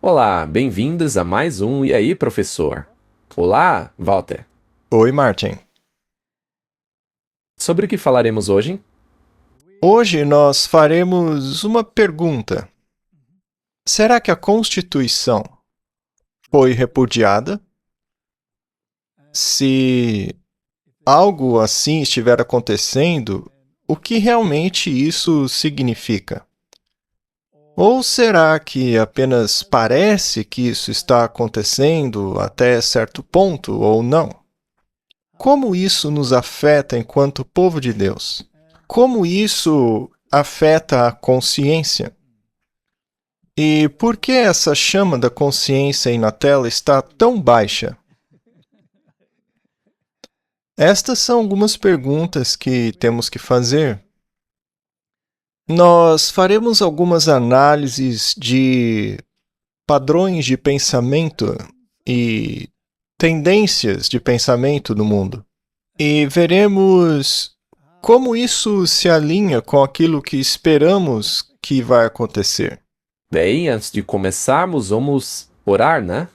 Olá, bem-vindos a mais um E aí, professor? Olá, Walter. Oi, Martin. Sobre o que falaremos hoje? Hoje nós faremos uma pergunta. Será que a Constituição foi repudiada? Se algo assim estiver acontecendo, o que realmente isso significa? Ou será que apenas parece que isso está acontecendo até certo ponto ou não? Como isso nos afeta enquanto povo de Deus? Como isso afeta a consciência? E por que essa chama da consciência aí na tela está tão baixa? Estas são algumas perguntas que temos que fazer. Nós faremos algumas análises de padrões de pensamento e tendências de pensamento no mundo. E veremos como isso se alinha com aquilo que esperamos que vai acontecer. Bem, antes de começarmos, vamos orar, né?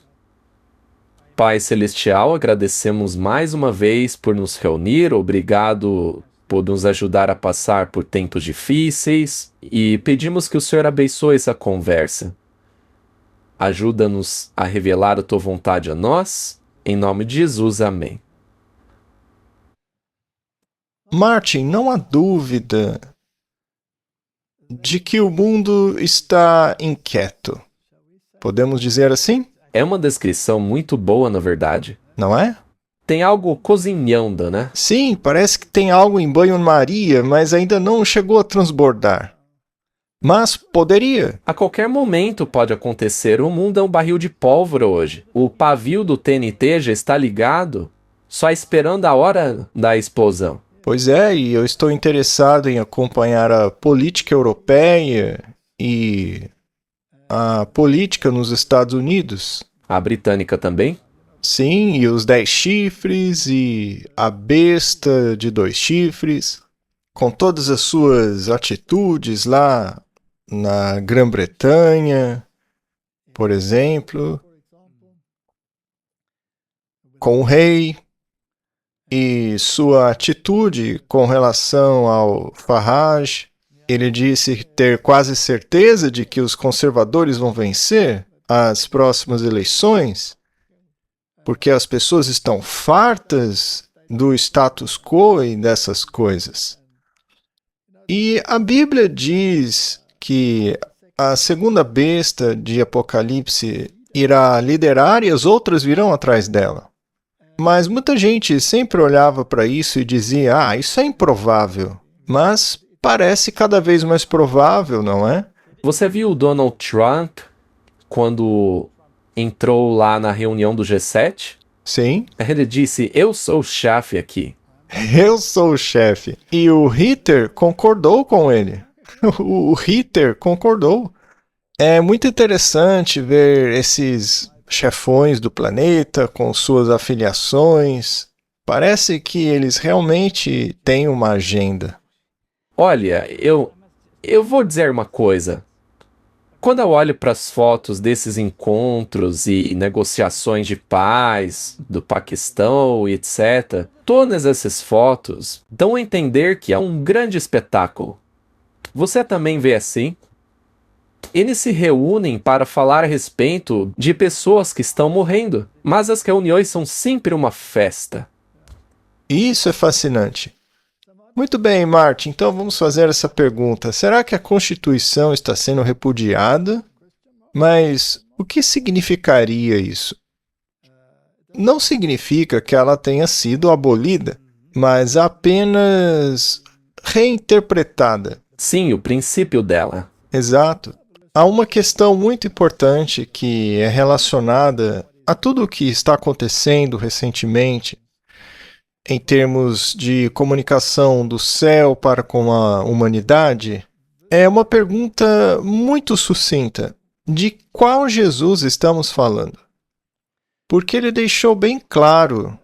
Pai Celestial, agradecemos mais uma vez por nos reunir, obrigado por nos ajudar a passar por tempos difíceis e pedimos que o Senhor abençoe essa conversa. Ajuda-nos a revelar a tua vontade a nós, em nome de Jesus, amém. Martin, não há dúvida de que o mundo está inquieto. Podemos dizer assim? É uma descrição muito boa, na verdade. Não é? Tem algo cozinhando, né? Sim, parece que tem algo em banho-maria, mas ainda não chegou a transbordar. Mas poderia. A qualquer momento pode acontecer. O mundo é um barril de pólvora hoje. O pavio do TNT já está ligado, só esperando a hora da explosão. Pois é, e eu estou interessado em acompanhar a política europeia e a política nos Estados Unidos. A britânica também? Sim, e os 10 chifres e a besta de 2 chifres, com todas as suas atitudes lá na Grã-Bretanha, por exemplo, com o rei e sua atitude com relação ao Farage. Ele disse ter quase certeza de que os conservadores vão vencer as próximas eleições, porque as pessoas estão fartas do status quo e dessas coisas. E a Bíblia diz que a segunda besta de Apocalipse irá liderar e as outras virão atrás dela. Mas muita gente sempre olhava para isso e dizia: isso é improvável. Mas parece cada vez mais provável, não é? Você viu o Donald Trump quando entrou lá na reunião do G7? Sim. Ele disse: eu sou o chefe aqui. Eu sou o chefe. E o Hitler concordou com ele. O Hitler concordou. É muito interessante ver esses chefões do planeta com suas afiliações. Parece que eles realmente têm uma agenda. Olha, eu vou dizer uma coisa. Quando eu olho para as fotos desses encontros e negociações de paz do Paquistão e etc., todas essas fotos dão a entender que é um grande espetáculo. Você também vê assim? Eles se reúnem para falar a respeito de pessoas que estão morrendo, mas as reuniões são sempre uma festa. Isso é fascinante. Muito bem, Martin, então vamos fazer essa pergunta. Será que a Constituição está sendo repudiada? Mas o que significaria isso? Não significa que ela tenha sido abolida, mas apenas reinterpretada. Sim, o princípio dela. Exato. Há uma questão muito importante que é relacionada a tudo o que está acontecendo recentemente em termos de comunicação do céu para com a humanidade. É uma pergunta muito sucinta. De qual Jesus estamos falando? Porque ele deixou bem claro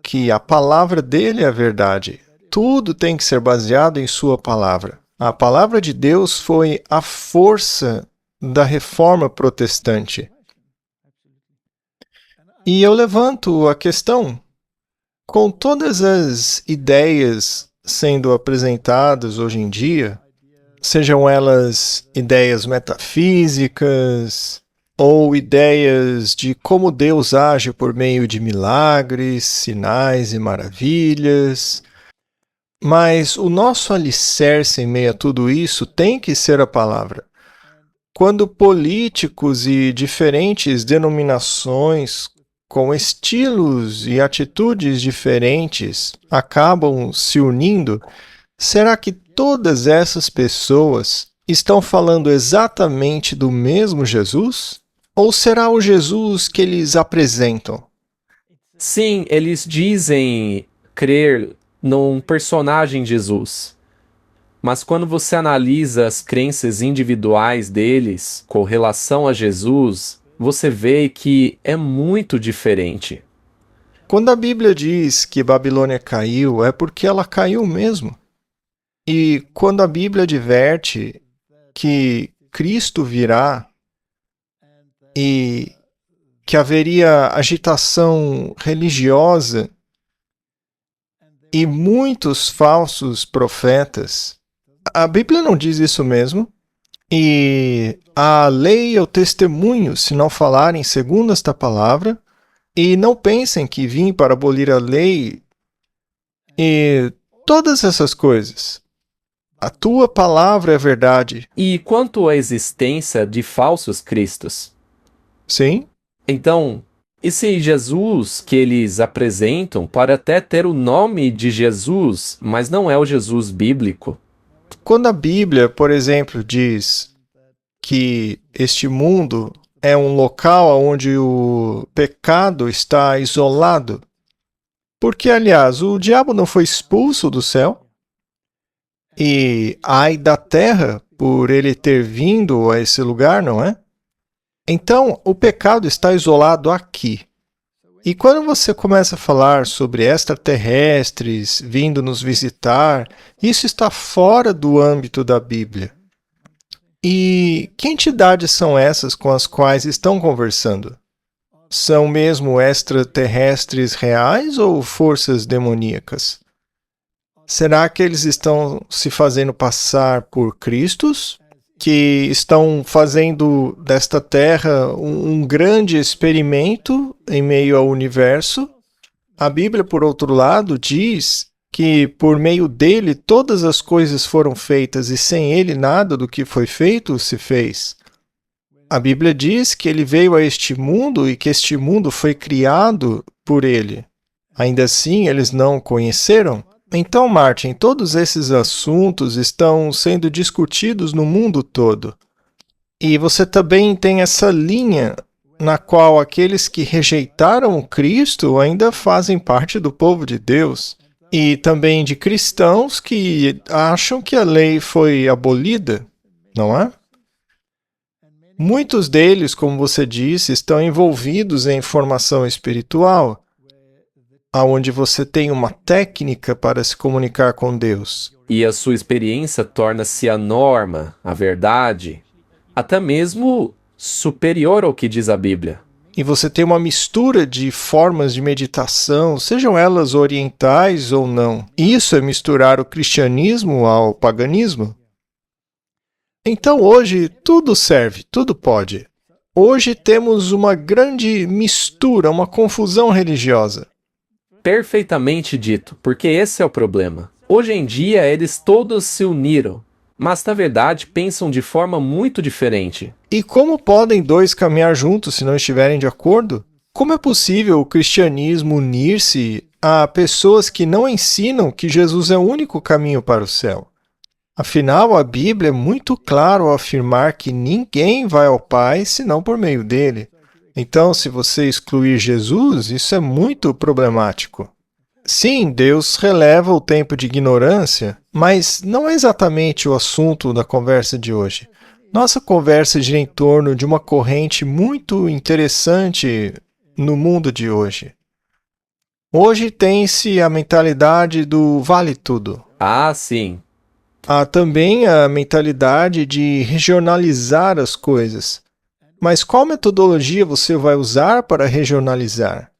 que a palavra dele é a verdade. Tudo tem que ser baseado em sua palavra. A palavra de Deus foi a força da Reforma Protestante. E eu levanto a questão, com todas as ideias sendo apresentadas hoje em dia, sejam elas ideias metafísicas ou ideias de como Deus age por meio de milagres, sinais e maravilhas, mas o nosso alicerce em meio a tudo isso tem que ser a palavra. Quando políticos e diferentes denominações com estilos e atitudes diferentes acabam se unindo, será que todas essas pessoas estão falando exatamente do mesmo Jesus? Ou será o Jesus que eles apresentam? Sim, eles dizem crer num personagem Jesus. Mas quando você analisa as crenças individuais deles com relação a Jesus, você vê que é muito diferente. Quando a Bíblia diz que Babilônia caiu, é porque ela caiu mesmo. E quando a Bíblia adverte que Cristo virá e que haveria agitação religiosa e muitos falsos profetas, a Bíblia não diz isso mesmo. E a lei é o testemunho, se não falarem segundo esta palavra. E não pensem que vim para abolir a lei e todas essas coisas. A tua palavra é verdade. E quanto à existência de falsos cristos? Sim? Então, esse Jesus que eles apresentam pode até ter o nome de Jesus, mas não é o Jesus bíblico. Quando a Bíblia, por exemplo, diz que este mundo é um local onde o pecado está isolado, porque, aliás, o diabo não foi expulso do céu, e ai da terra por ele ter vindo a esse lugar, não é? Então, o pecado está isolado aqui. E quando você começa a falar sobre extraterrestres vindo nos visitar, isso está fora do âmbito da Bíblia. E que entidades são essas com as quais estão conversando? São mesmo extraterrestres reais ou forças demoníacas? Será que eles estão se fazendo passar por Cristos? Que estão fazendo desta Terra um grande experimento em meio ao universo? A Bíblia, por outro lado, diz que por meio dele todas as coisas foram feitas e sem ele nada do que foi feito se fez. A Bíblia diz que ele veio a este mundo e que este mundo foi criado por ele. Ainda assim, eles não o conheceram? Então, Martin, todos esses assuntos estão sendo discutidos no mundo todo. E você também tem essa linha na qual aqueles que rejeitaram o Cristo ainda fazem parte do povo de Deus. E também de cristãos que acham que a lei foi abolida, não é? Muitos deles, como você disse, estão envolvidos em formação espiritual, onde você tem uma técnica para se comunicar com Deus. E a sua experiência torna-se a norma, a verdade, até mesmo superior ao que diz a Bíblia. E você tem uma mistura de formas de meditação, sejam elas orientais ou não. Isso é misturar o cristianismo ao paganismo? Então hoje tudo serve, tudo pode. Hoje temos uma grande mistura, uma confusão religiosa. Perfeitamente dito, porque esse é o problema. Hoje em dia eles todos se uniram, mas na verdade pensam de forma muito diferente. E como podem dois caminhar juntos se não estiverem de acordo? Como é possível o cristianismo unir-se a pessoas que não ensinam que Jesus é o único caminho para o céu? Afinal, a Bíblia é muito clara ao afirmar que ninguém vai ao Pai senão por meio dele. Então, se você excluir Jesus, isso é muito problemático. Sim, Deus releva o tempo de ignorância, mas não é exatamente o assunto da conversa de hoje. Nossa conversa gira em torno de uma corrente muito interessante no mundo de hoje. Hoje tem-se a mentalidade do vale tudo. Ah, sim. Há também a mentalidade de regionalizar as coisas. Mas qual metodologia você vai usar para regionalizar?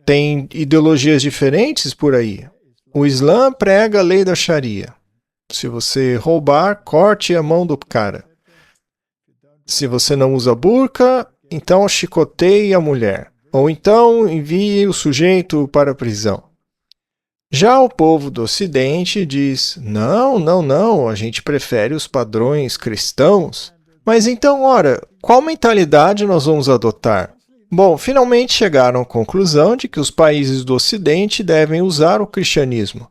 Tem ideologias diferentes por aí. O Islã prega a lei da Sharia. Se você roubar, corte a mão do cara. Se você não usa burca, então chicoteie a mulher. Ou então envie o sujeito para a prisão. Já o povo do Ocidente diz: não, a gente prefere os padrões cristãos. Mas então, ora, qual mentalidade nós vamos adotar? Bom, finalmente chegaram à conclusão de que os países do Ocidente devem usar o cristianismo.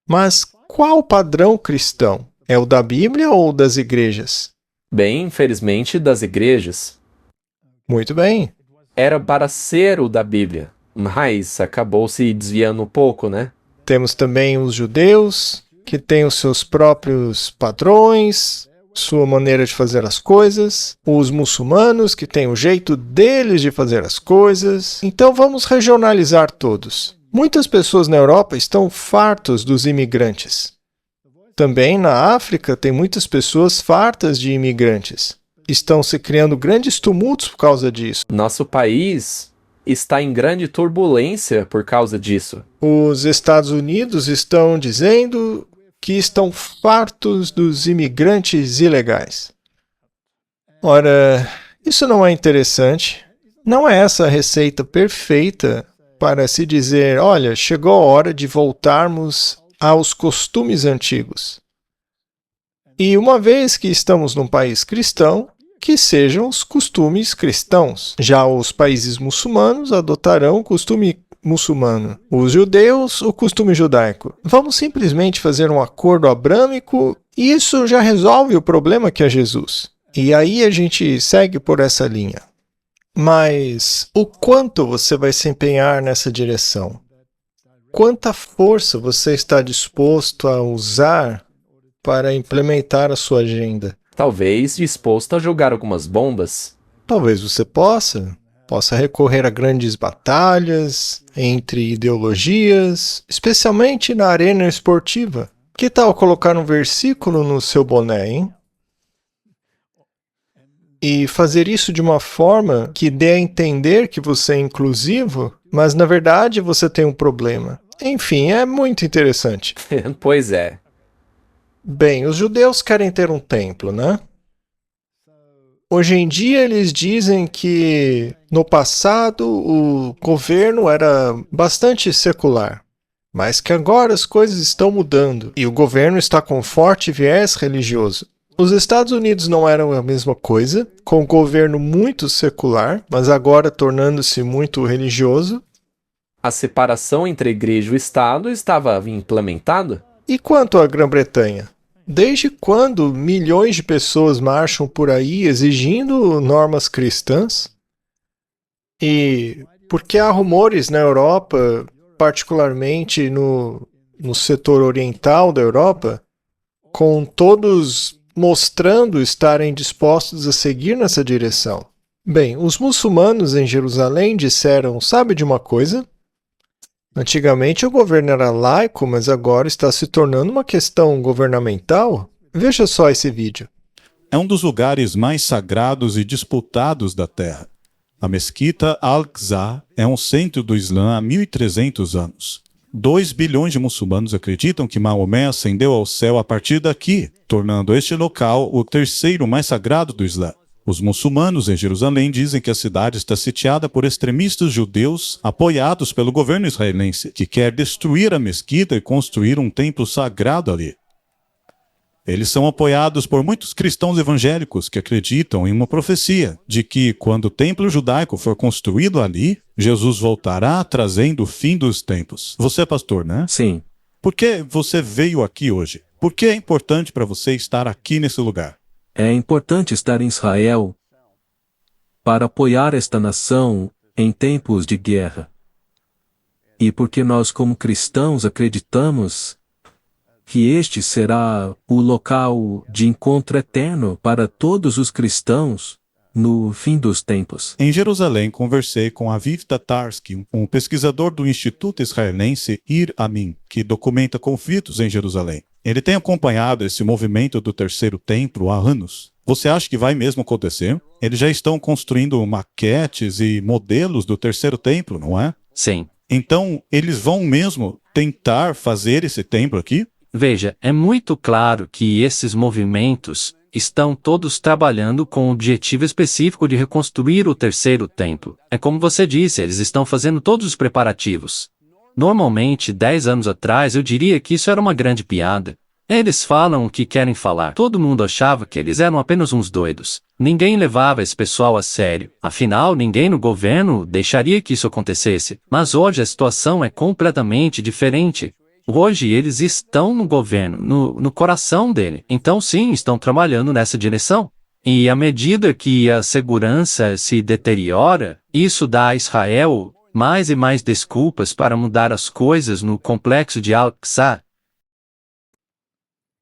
Mas qual padrão cristão? É o da Bíblia ou das igrejas? Bem, infelizmente, das igrejas. Muito bem. Era para ser o da Bíblia, mas acabou se desviando um pouco, né? Temos também os judeus, que têm os seus próprios padrões, sua maneira de fazer as coisas. Os muçulmanos, que têm o jeito deles de fazer as coisas. Então vamos regionalizar todos. Muitas pessoas na Europa estão fartos dos imigrantes. Também na África tem muitas pessoas fartas de imigrantes. Estão se criando grandes tumultos por causa disso. Nosso país está em grande turbulência por causa disso. Os Estados Unidos estão dizendo que estão fartos dos imigrantes ilegais. Ora, isso não é interessante. Não é essa a receita perfeita para se dizer: olha, chegou a hora de voltarmos aos costumes antigos. E uma vez que estamos num país cristão, que sejam os costumes cristãos. Já os países muçulmanos adotarão o costume muçulmano. Os judeus, o costume judaico. Vamos simplesmente fazer um acordo abrâmico e isso já resolve o problema que é Jesus. E aí a gente segue por essa linha. Mas o quanto você vai se empenhar nessa direção? Quanta força você está disposto a usar para implementar a sua agenda? Talvez disposto a jogar algumas bombas. Talvez você possa recorrer a grandes batalhas entre ideologias, especialmente na arena esportiva. Que tal colocar um versículo no seu boné, hein? E fazer isso de uma forma que dê a entender que você é inclusivo, mas na verdade você tem um problema. Enfim, é muito interessante. Pois é. Bem, os judeus querem ter um templo, né? Hoje em dia eles dizem que no passado o governo era bastante secular, mas que agora as coisas estão mudando e o governo está com forte viés religioso. Os Estados Unidos não eram a mesma coisa, com o governo muito secular, mas agora tornando-se muito religioso. A separação entre a igreja e o Estado estava implementada? E quanto à Grã-Bretanha? Desde quando milhões de pessoas marcham por aí exigindo normas cristãs? E por que há rumores na Europa, particularmente no setor oriental da Europa, com todos mostrando estarem dispostos a seguir nessa direção? Bem, os muçulmanos em Jerusalém disseram: sabe de uma coisa? Antigamente o governo era laico, mas agora está se tornando uma questão governamental. Veja só esse vídeo. É um dos lugares mais sagrados e disputados da Terra. A Mesquita Al-Aqsa é um centro do Islã há 1.300 anos. 2 bilhões de muçulmanos acreditam que Maomé ascendeu ao céu a partir daqui, tornando este local o terceiro mais sagrado do Islã. Os muçulmanos em Jerusalém dizem que a cidade está sitiada por extremistas judeus apoiados pelo governo israelense, que quer destruir a mesquita e construir um templo sagrado ali. Eles são apoiados por muitos cristãos evangélicos que acreditam em uma profecia de que, quando o templo judaico for construído ali, Jesus voltará trazendo o fim dos tempos. Você é pastor, né? Sim. Por que você veio aqui hoje? Por que é importante para você estar aqui nesse lugar? É importante estar em Israel para apoiar esta nação em tempos de guerra. E porque nós, como cristãos, acreditamos que este será o local de encontro eterno para todos os cristãos no fim dos tempos. Em Jerusalém, conversei com Aviv Tatarsky, um pesquisador do Instituto Israelense Ir Amin, que documenta conflitos em Jerusalém. Ele tem acompanhado esse movimento do terceiro templo há anos. Você acha que vai mesmo acontecer? Eles já estão construindo maquetes e modelos do terceiro templo, não é? Sim. Então, eles vão mesmo tentar fazer esse templo aqui? Veja, é muito claro que esses movimentos estão todos trabalhando com o objetivo específico de reconstruir o terceiro templo. É como você disse, eles estão fazendo todos os preparativos. Normalmente, 10 anos atrás, eu diria que isso era uma grande piada. Eles falam o que querem falar. Todo mundo achava que eles eram apenas uns doidos. Ninguém levava esse pessoal a sério. Afinal, ninguém no governo deixaria que isso acontecesse. Mas hoje a situação é completamente diferente. Hoje eles estão no governo, no coração dele. Então sim, estão trabalhando nessa direção. E à medida que a segurança se deteriora, isso dá a Israel mais e mais desculpas para mudar as coisas no complexo de Al-Aqsa.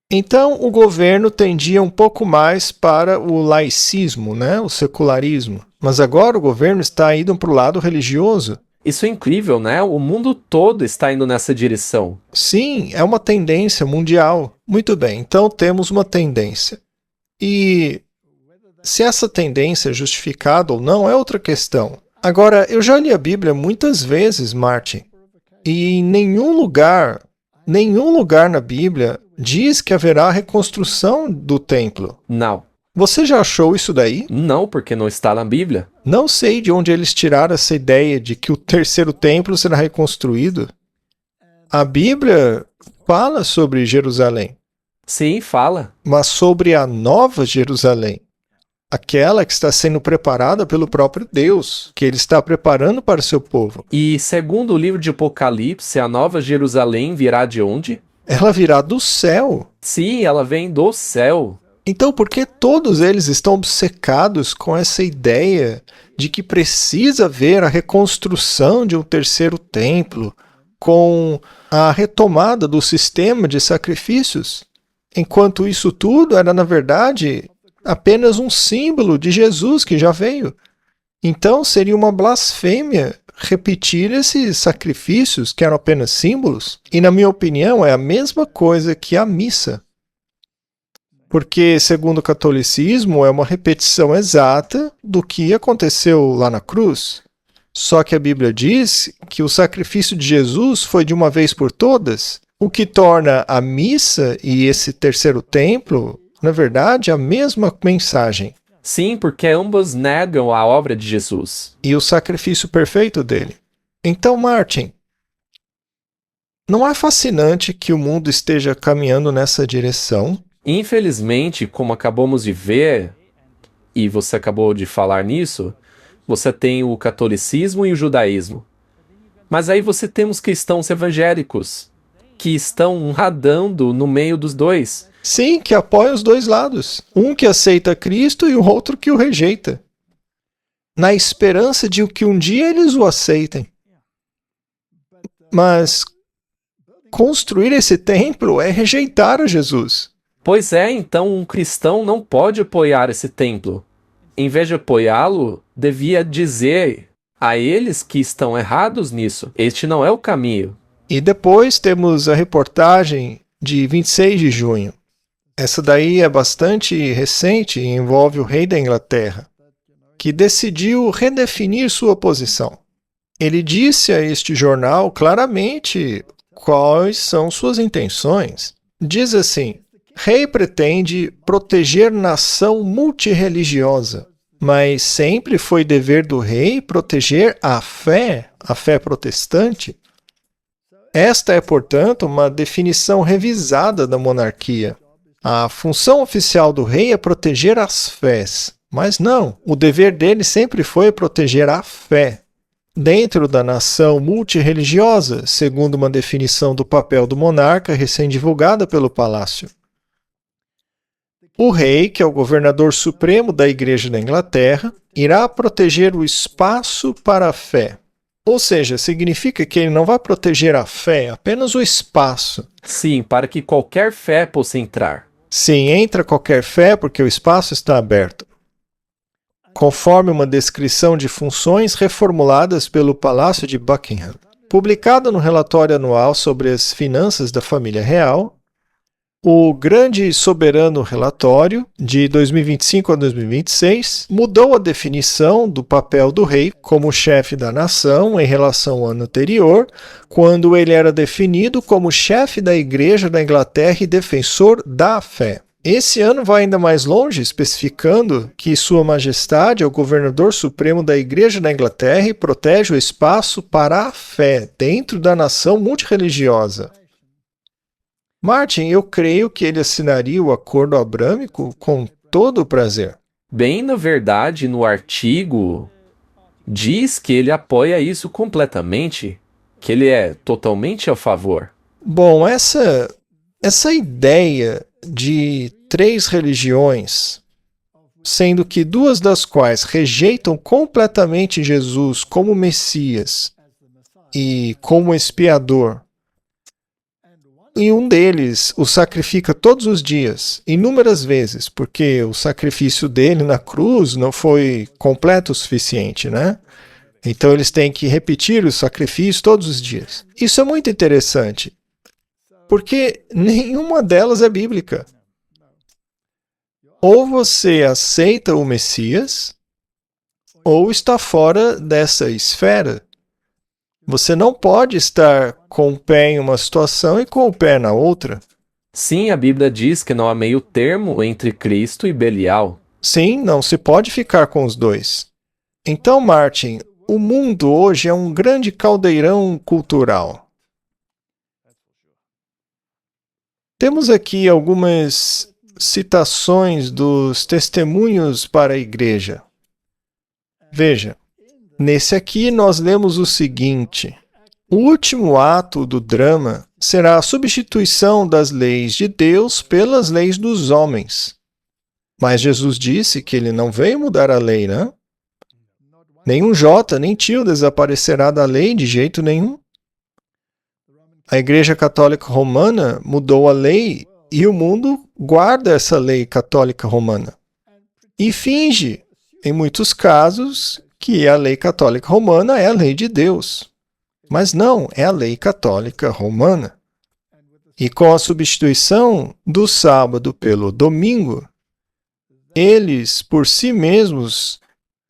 Então, o governo tendia um pouco mais para o laicismo, né? O secularismo. Mas agora o governo está indo para o lado religioso. Isso é incrível, né? O mundo todo está indo nessa direção. Sim, é uma tendência mundial. Muito bem, então temos uma tendência. E se essa tendência é justificada ou não é outra questão. Agora, eu já li a Bíblia muitas vezes, Martin, e em nenhum lugar na Bíblia diz que haverá reconstrução do templo. Não. Você já achou isso daí? Não, porque não está na Bíblia. Não sei de onde eles tiraram essa ideia de que o terceiro templo será reconstruído. A Bíblia fala sobre Jerusalém, Sim, fala. mas sobre a nova Jerusalém. Aquela que está sendo preparada pelo próprio Deus, que Ele está preparando para o seu povo. E segundo o livro de Apocalipse, a nova Jerusalém virá de onde? Ela virá do céu. Sim, ela vem do céu. Então, por que todos eles estão obcecados com essa ideia de que precisa haver a reconstrução de um terceiro templo, com a retomada do sistema de sacrifícios? Enquanto isso tudo era, na verdade, apenas um símbolo de Jesus que já veio. Então, seria uma blasfêmia repetir esses sacrifícios que eram apenas símbolos. E, na minha opinião, é a mesma coisa que a missa. Porque, segundo o catolicismo, é uma repetição exata do que aconteceu lá na cruz. Só que a Bíblia diz que o sacrifício de Jesus foi de uma vez por todas, o que torna a missa e esse terceiro templo, na verdade, a mesma mensagem. Sim, porque ambos negam a obra de Jesus. E o sacrifício perfeito dele. Então, Martin, não é fascinante que o mundo esteja caminhando nessa direção? Infelizmente, como acabamos de ver, e você acabou de falar nisso, você tem o catolicismo e o judaísmo. Mas aí você tem os cristãos evangélicos, que estão radando no meio dos dois. Sim, que apoia os dois lados. Um que aceita Cristo e o outro que o rejeita. Na esperança de que um dia eles o aceitem. Mas construir esse templo é rejeitar a Jesus. Pois é, então um cristão não pode apoiar esse templo. Em vez de apoiá-lo, devia dizer a eles que estão errados nisso. Este não é o caminho. E depois temos a reportagem de 26 de junho. Essa daí é bastante recente e envolve o rei da Inglaterra, que decidiu redefinir sua posição. Ele disse a este jornal claramente quais são suas intenções. Diz assim: rei pretende proteger nação multirreligiosa, mas sempre foi dever do rei proteger a fé protestante. Esta é, portanto, uma definição revisada da monarquia. A função oficial do rei é proteger as fés, mas não, o dever dele sempre foi proteger a fé. Dentro da nação multirreligiosa, segundo uma definição do papel do monarca recém-divulgada pelo Palácio. O rei, que é o governador supremo da Igreja da Inglaterra, irá proteger o espaço para a fé. Ou seja, significa que ele não vai proteger a fé, apenas o espaço. Sim, para que qualquer fé possa entrar. Sim, entra qualquer fé porque o espaço está aberto. Conforme uma descrição de funções reformuladas pelo Palácio de Buckingham. Publicada no relatório anual sobre as finanças da família real, O grande e soberano relatório de 2025 a 2026 mudou a definição do papel do rei como chefe da nação em relação ao ano anterior, quando ele era definido como chefe da Igreja da Inglaterra e defensor da fé. Esse ano vai ainda mais longe, especificando que Sua Majestade é o governador supremo da Igreja da Inglaterra e protege o espaço para a fé dentro da nação multirreligiosa. Martin, eu creio que ele assinaria o acordo abrâmico com todo o prazer. Bem, na verdade, no artigo diz que ele apoia isso completamente, que ele é totalmente a favor. Bom, essa ideia de 3 religiões, sendo que 2 das quais rejeitam completamente Jesus como Messias e como expiador, e um deles o sacrifica todos os dias, inúmeras vezes, porque o sacrifício dele na cruz não foi completo o suficiente, né? Então eles têm que repetir o sacrifício todos os dias. Isso é muito interessante, porque nenhuma delas é bíblica. Ou você aceita o Messias, ou está fora dessa esfera. Você não pode estar com o pé em uma situação e com o pé na outra. Sim, a Bíblia diz que não há meio termo entre Cristo e Belial. Sim, não se pode ficar com os dois. Então, Martin, o mundo hoje é um grande caldeirão cultural. Temos aqui algumas citações dos testemunhos para a igreja. Veja. Nesse aqui, nós lemos o seguinte: o último ato do drama será a substituição das leis de Deus pelas leis dos homens. Mas Jesus disse que ele não veio mudar a lei, né? Nenhum jota, nem tio desaparecerá da lei de jeito nenhum. A Igreja Católica Romana mudou a lei e o mundo guarda essa lei católica romana. E finge, em muitos casos, que a lei católica romana é a lei de Deus. Mas não, é a lei católica romana. E com a substituição do sábado pelo domingo, eles, por si mesmos,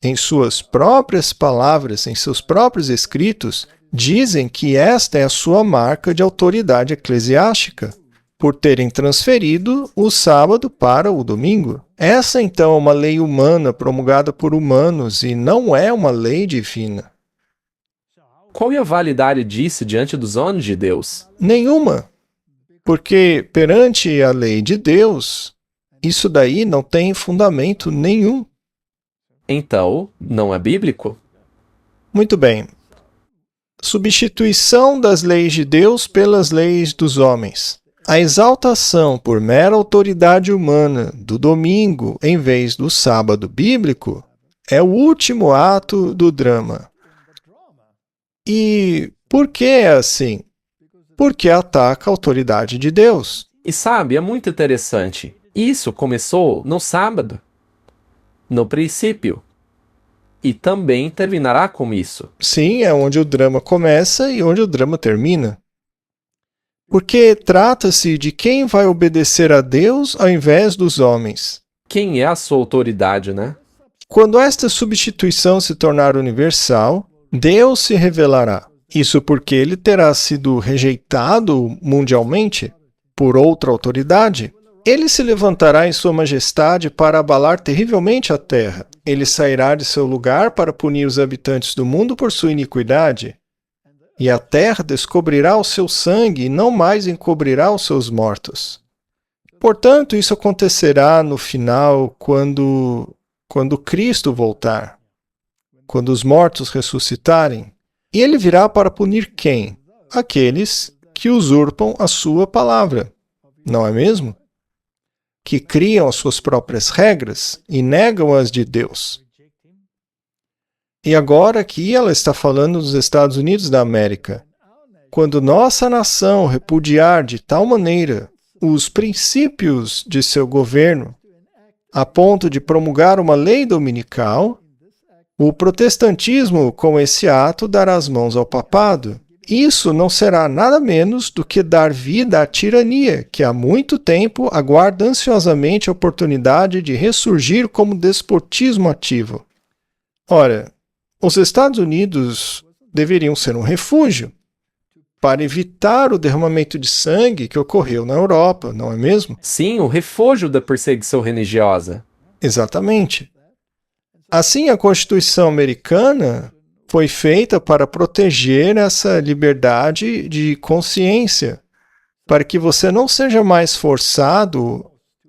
em suas próprias palavras, em seus próprios escritos, dizem que esta é a sua marca de autoridade eclesiástica, por terem transferido o sábado para o domingo. Essa, então, é uma lei humana promulgada por humanos e não é uma lei divina. Qual é a validade disso diante dos olhos de Deus? Nenhuma. Porque perante a lei de Deus, isso daí não tem fundamento nenhum. Então, não é bíblico? Muito bem. Substituição das leis de Deus pelas leis dos homens. A exaltação por mera autoridade humana do domingo em vez do sábado bíblico é o último ato do drama. E por que é assim? Porque ataca a autoridade de Deus. E sabe, é muito interessante. Isso começou no sábado, no princípio, e também terminará com isso. Sim, é onde o drama começa e onde o drama termina. Porque trata-se de quem vai obedecer a Deus ao invés dos homens. Quem é a sua autoridade, né? Quando esta substituição se tornar universal, Deus se revelará. Isso porque ele terá sido rejeitado mundialmente por outra autoridade. Ele se levantará em sua majestade para abalar terrivelmente a terra. Ele sairá de seu lugar para punir os habitantes do mundo por sua iniquidade. E a terra descobrirá o seu sangue e não mais encobrirá os seus mortos. Portanto, isso acontecerá no final, quando Cristo voltar, quando os mortos ressuscitarem. E ele virá para punir quem? Aqueles que usurpam a sua palavra, não é mesmo? Que criam as suas próprias regras e negam as de Deus. E agora aqui ela está falando dos Estados Unidos da América. Quando nossa nação repudiar de tal maneira os princípios de seu governo, a ponto de promulgar uma lei dominical, o protestantismo, com esse ato, dará as mãos ao papado. isso não será nada menos do que dar vida à tirania, que há muito tempo aguarda ansiosamente a oportunidade de ressurgir como despotismo ativo. Ora, os Estados Unidos deveriam ser um refúgio para evitar o derramamento de sangue que ocorreu na Europa, não é mesmo? Sim, o refúgio da perseguição religiosa. Exatamente. Assim, a Constituição americana foi feita para proteger essa liberdade de consciência, para que você não seja mais forçado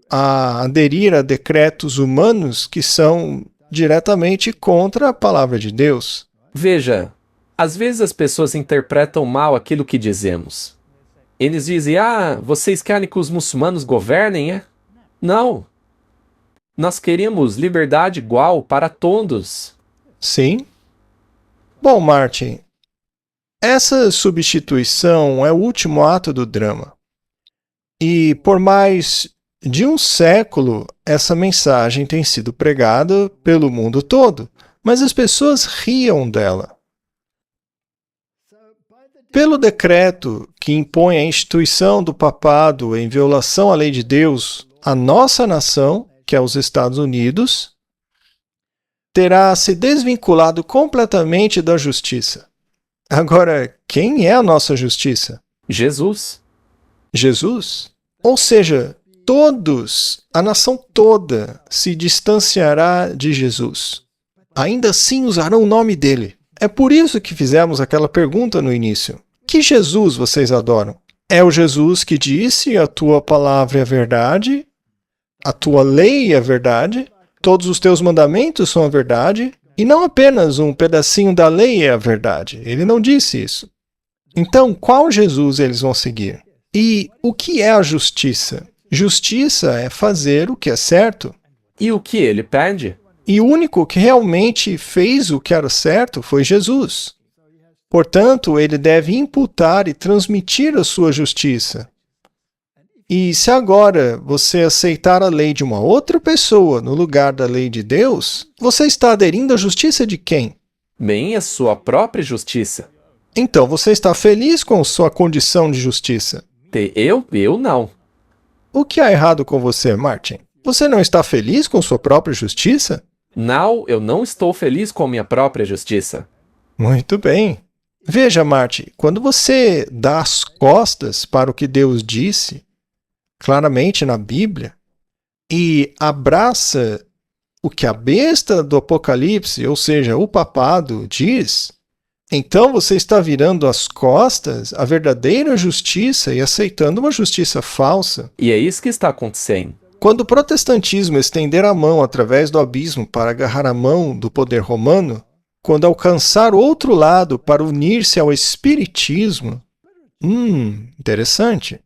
a aderir a decretos humanos que são diretamente contra a palavra de Deus. Veja, às vezes as pessoas interpretam mal aquilo que dizemos. Eles dizem, vocês querem que os muçulmanos governem, é? Não. Nós queremos liberdade igual para todos. Sim. Bom, Martin, essa substituição é o último ato do drama. E por mais de um século, essa mensagem tem sido pregada pelo mundo todo, mas as pessoas riam dela. Pelo decreto que impõe a instituição do papado em violação à lei de Deus, a nossa nação, que é os Estados Unidos, terá se desvinculado completamente da justiça. Agora, quem é a nossa justiça? Jesus. Jesus? Ou seja, todos, a nação toda, se distanciará de Jesus. Ainda assim usarão o nome dele. É por isso que fizemos aquela pergunta no início. Que Jesus vocês adoram? É o Jesus que disse: a tua palavra é a verdade, a tua lei é a verdade, todos os teus mandamentos são a verdade, e não apenas um pedacinho da lei é a verdade. Ele não disse isso. Então, qual Jesus eles vão seguir? E o que é a justiça? Justiça é fazer o que é certo. E o que ele pede? E o único que realmente fez o que era certo foi Jesus. Portanto, ele deve imputar e transmitir a sua justiça. E se agora você aceitar a lei de uma outra pessoa no lugar da lei de Deus, você está aderindo à justiça de quem? Bem, a sua própria justiça. Então você está feliz com sua condição de justiça. Eu não. O que há errado com você, Martin? Você não está feliz com sua própria justiça? Não, eu não estou feliz com minha própria justiça. Muito bem. Veja, Martin, quando você dá as costas para o que Deus disse, claramente na Bíblia, e abraça o que a besta do Apocalipse, ou seja, o papado, diz, então você está virando as costas à verdadeira justiça e aceitando uma justiça falsa. E é isso que está acontecendo. Quando o protestantismo estender a mão através do abismo para agarrar a mão do poder romano, quando alcançar o outro lado para unir-se ao espiritismo, interessante.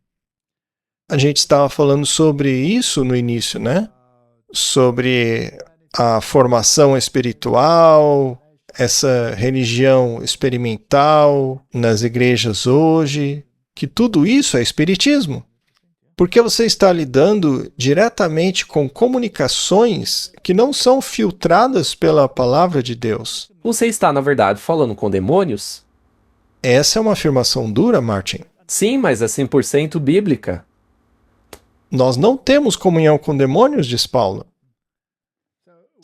A gente estava falando sobre isso no início, né? Sobre a formação espiritual, essa religião experimental nas igrejas hoje, que tudo isso é espiritismo. Porque você está lidando diretamente com comunicações que não são filtradas pela palavra de Deus. Você está, na verdade, falando com demônios? Essa é uma afirmação dura, Martin. Sim, mas é 100% bíblica. Nós não temos comunhão com demônios, diz Paulo.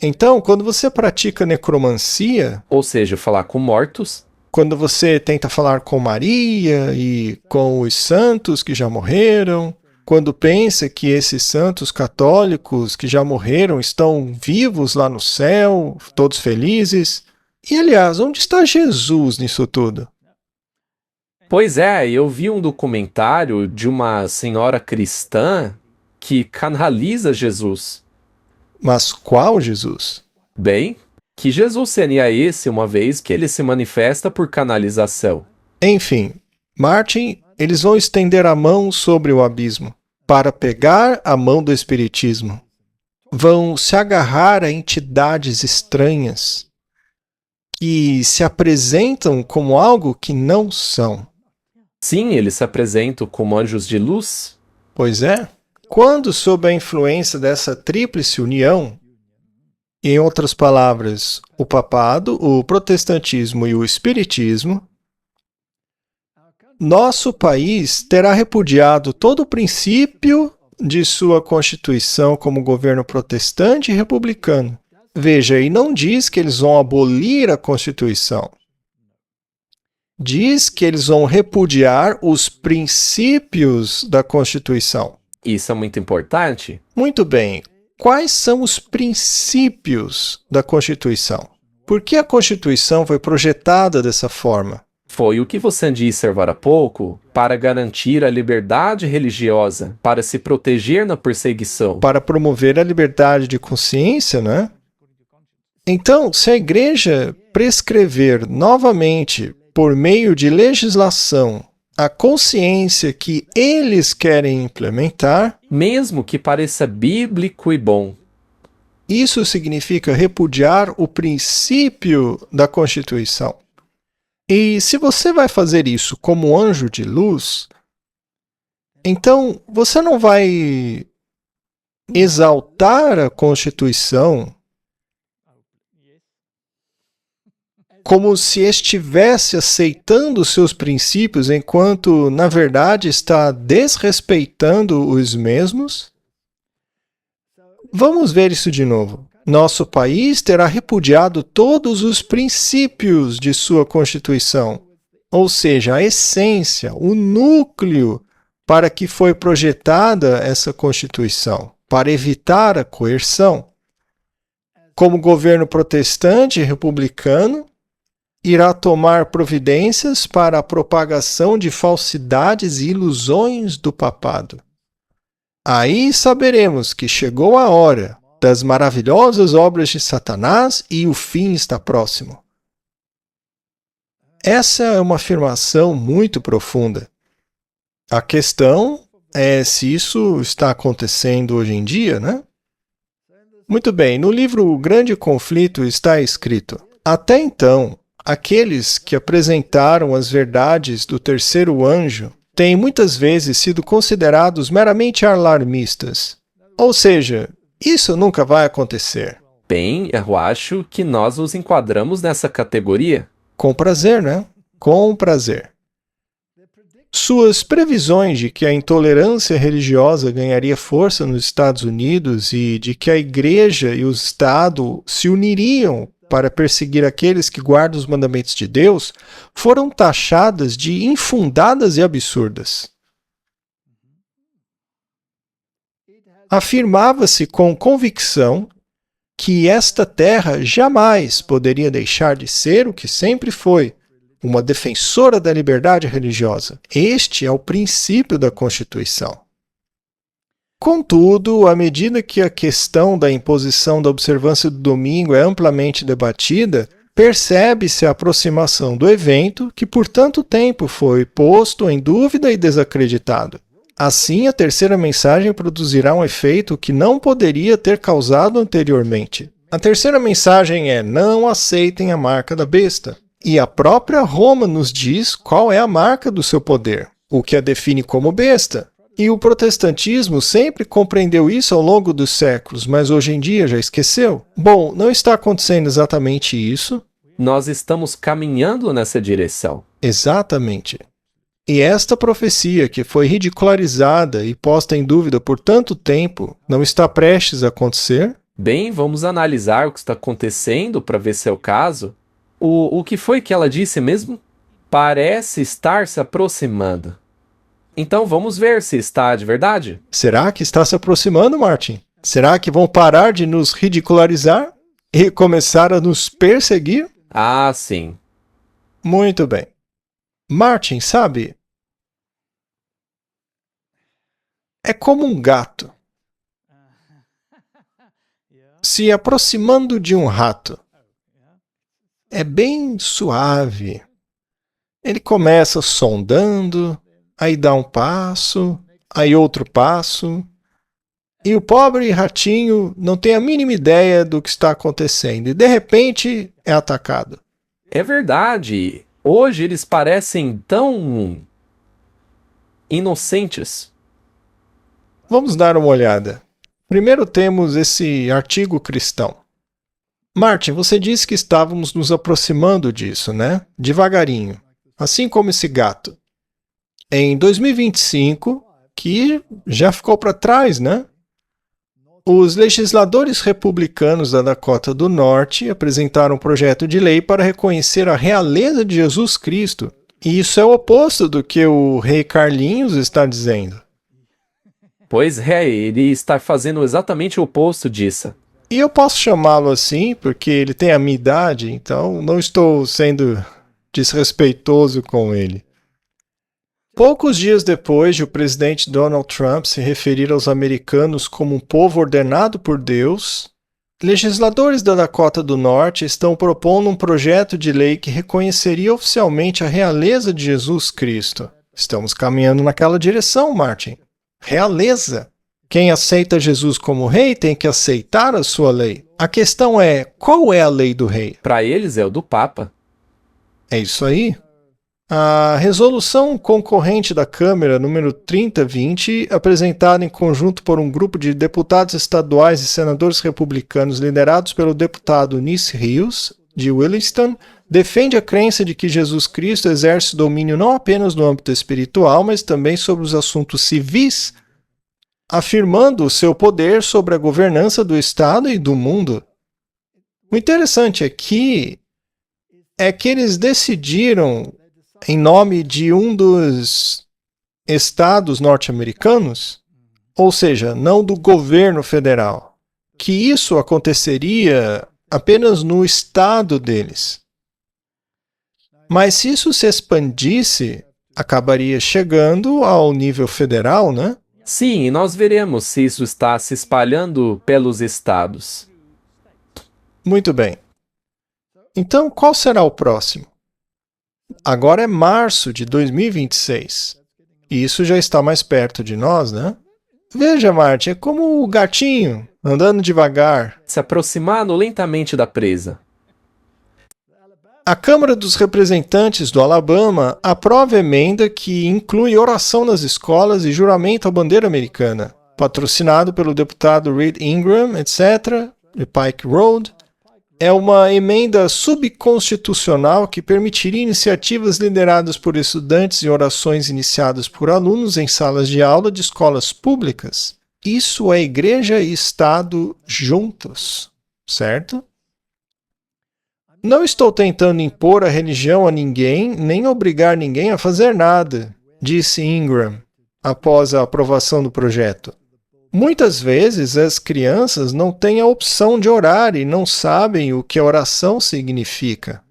Então, quando você pratica necromancia, Ou seja, falar com mortos, quando você tenta falar com Maria e com os santos que já morreram, quando pensa que esses santos católicos que já morreram estão vivos lá no céu, todos felizes. E, aliás, onde está Jesus nisso tudo? Pois é, eu vi um documentário de uma senhora cristã que canaliza Jesus. Mas qual Jesus? Bem, que Jesus seria esse uma vez que ele se manifesta por canalização? Enfim, Martin, eles vão estender a mão sobre o abismo para pegar a mão do espiritismo. Vão se agarrar a entidades estranhas que se apresentam como algo que não são. Sim, eles se apresentam como anjos de luz. Pois é. Quando, sob a influência dessa tríplice união, em outras palavras, o papado, o protestantismo e o espiritismo, Nosso país terá repudiado todo o princípio de sua Constituição como governo protestante e republicano. Veja, e não diz que eles vão abolir a Constituição. Diz que eles vão repudiar os princípios da Constituição. Isso é muito importante? Muito bem. Quais são os princípios da Constituição? Por que a Constituição foi projetada dessa forma? Foi o que você disse agora há pouco, para garantir a liberdade religiosa, para se proteger na perseguição. Para promover a liberdade de consciência, né? Então, se a igreja prescrever novamente, por meio de legislação, a consciência que eles querem implementar, Mesmo que pareça bíblico e bom, isso significa repudiar o princípio da Constituição. E se você vai fazer isso como anjo de luz, então você não vai exaltar a Constituição como se estivesse aceitando os seus princípios, enquanto, na verdade, está desrespeitando os mesmos? Vamos ver isso de novo. Nosso país terá repudiado todos os princípios de sua Constituição, ou seja, a essência, o núcleo para que foi projetada essa Constituição, para evitar a coerção. Como governo protestante e republicano, irá tomar providências para a propagação de falsidades e ilusões do papado. Aí saberemos que chegou a hora das maravilhosas obras de Satanás e o fim está próximo. Essa é uma afirmação muito profunda. A questão é se isso está acontecendo hoje em dia, né? Muito bem, no livro O Grande Conflito está escrito: até então, aqueles que apresentaram as verdades do terceiro anjo têm muitas vezes sido considerados meramente alarmistas. Ou seja, isso nunca vai acontecer. bem, eu acho que nós nos enquadramos nessa categoria. Com prazer, né? Com prazer. Suas previsões de que a intolerância religiosa ganharia força nos Estados Unidos e de que a Igreja e o Estado se uniriam para perseguir aqueles que guardam os mandamentos de Deus foram taxadas de infundadas e absurdas. Afirmava-se com convicção que esta terra jamais poderia deixar de ser o que sempre foi, uma defensora da liberdade religiosa. Este é o princípio da Constituição. Contudo, à medida que a questão da imposição da observância do domingo é amplamente debatida, percebe-se a aproximação do evento que por tanto tempo foi posto em dúvida e desacreditado. Assim, a terceira mensagem produzirá um efeito que não poderia ter causado anteriormente. A terceira mensagem é: não aceitem a marca da besta. E a própria Roma nos diz qual é a marca do seu poder, o que a define como besta. E o protestantismo sempre compreendeu isso ao longo dos séculos, mas hoje em dia já esqueceu. Bom, não está acontecendo exatamente isso. Nós estamos caminhando nessa direção. Exatamente. E esta profecia, que foi ridicularizada e posta em dúvida por tanto tempo, não está prestes a acontecer? Bem, vamos analisar o que está acontecendo para ver se é o caso. O que foi que ela disse mesmo? Parece estar se aproximando. Então vamos ver se está de verdade. Será que está se aproximando, Martin? Será que vão parar de nos ridicularizar e começar a nos perseguir? Ah, sim. Muito bem. Martin, sabe? É como um gato se aproximando de um rato. É bem suave. Ele começa sondando, aí dá um passo, aí outro passo. E o pobre ratinho não tem a mínima ideia do que está acontecendo. E de repente é atacado. É verdade. Hoje eles parecem tão inocentes. Vamos dar uma olhada. Primeiro temos esse artigo cristão. Martin, você disse que estávamos nos aproximando disso, né? Devagarinho. Assim como esse gato. Em 2025, que já ficou para trás, né? Os legisladores republicanos da Dakota do Norte apresentaram um projeto de lei para reconhecer a realeza de Jesus Cristo. E isso é o oposto do que o rei Carlinhos está dizendo. Pois é, ele está fazendo exatamente o oposto disso. E eu posso chamá-lo assim porque ele tem a minha idade, então não estou sendo desrespeitoso com ele. Poucos dias depois de o presidente Donald Trump se referir aos americanos como um povo ordenado por Deus, legisladores da Dakota do Norte estão propondo um projeto de lei que reconheceria oficialmente a realeza de Jesus Cristo. Estamos caminhando naquela direção, Martin. Realeza. Quem aceita Jesus como rei tem que aceitar a sua lei. A questão é, qual é a lei do rei? Para eles é o do Papa. É isso aí. A resolução concorrente da Câmara, número 3020, apresentada em conjunto por um grupo de deputados estaduais e senadores republicanos liderados pelo deputado Nice Rios, de Williston, defende a crença de que Jesus Cristo exerce domínio não apenas no âmbito espiritual, mas também sobre os assuntos civis, afirmando o seu poder sobre a governança do Estado e do mundo. O interessante aqui é que eles decidiram, em nome de um dos estados norte-americanos, ou seja, não do governo federal, que isso aconteceria apenas no estado deles. Mas se isso se expandisse, acabaria chegando ao nível federal, né? Sim, e nós veremos se isso está se espalhando pelos estados. Muito bem. Então, qual será o próximo? Agora é março de 2026. E isso já está mais perto de nós, né? Veja, Martin, é como o gatinho andando devagar. Se aproximando lentamente da presa. A Câmara dos Representantes do Alabama aprova a emenda que inclui oração nas escolas e juramento à bandeira americana, patrocinado pelo deputado Reed Ingram, etc., de Pike Road. É uma emenda subconstitucional que permitiria iniciativas lideradas por estudantes e orações iniciadas por alunos em salas de aula de escolas públicas. Isso é igreja e Estado juntos, certo? Não estou tentando impor a religião a ninguém, nem obrigar ninguém a fazer nada, disse Ingram, após a aprovação do projeto. Muitas vezes as crianças não têm a opção de orar e não sabem o que a oração significa.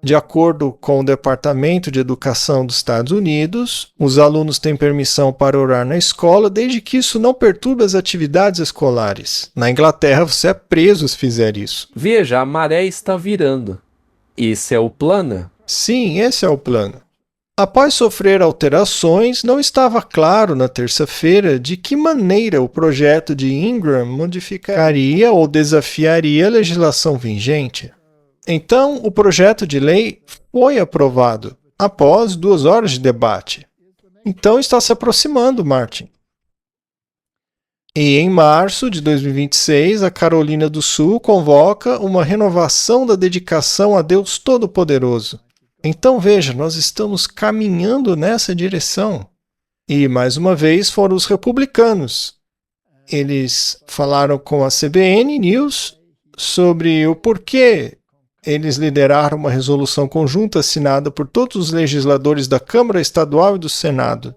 De acordo com o Departamento de Educação dos Estados Unidos, os alunos têm permissão para orar na escola desde que isso não perturbe as atividades escolares. Na Inglaterra, você é preso se fizer isso. Veja, a maré está virando. Esse é o plano? Sim, esse é o plano. Após sofrer alterações, não estava claro na terça-feira de que maneira o projeto de Ingram modificaria ou desafiaria a legislação vigente. Então, o projeto de lei foi aprovado, após 2 horas de debate. Então, está se aproximando, Martin. E em março de 2026, a Carolina do Sul convoca uma renovação da dedicação a Deus Todo-Poderoso. Então, veja, nós estamos caminhando nessa direção. E, mais uma vez, foram os republicanos. Eles falaram com a CBN News sobre o porquê eles lideraram uma resolução conjunta assinada por todos os legisladores da Câmara Estadual e do Senado.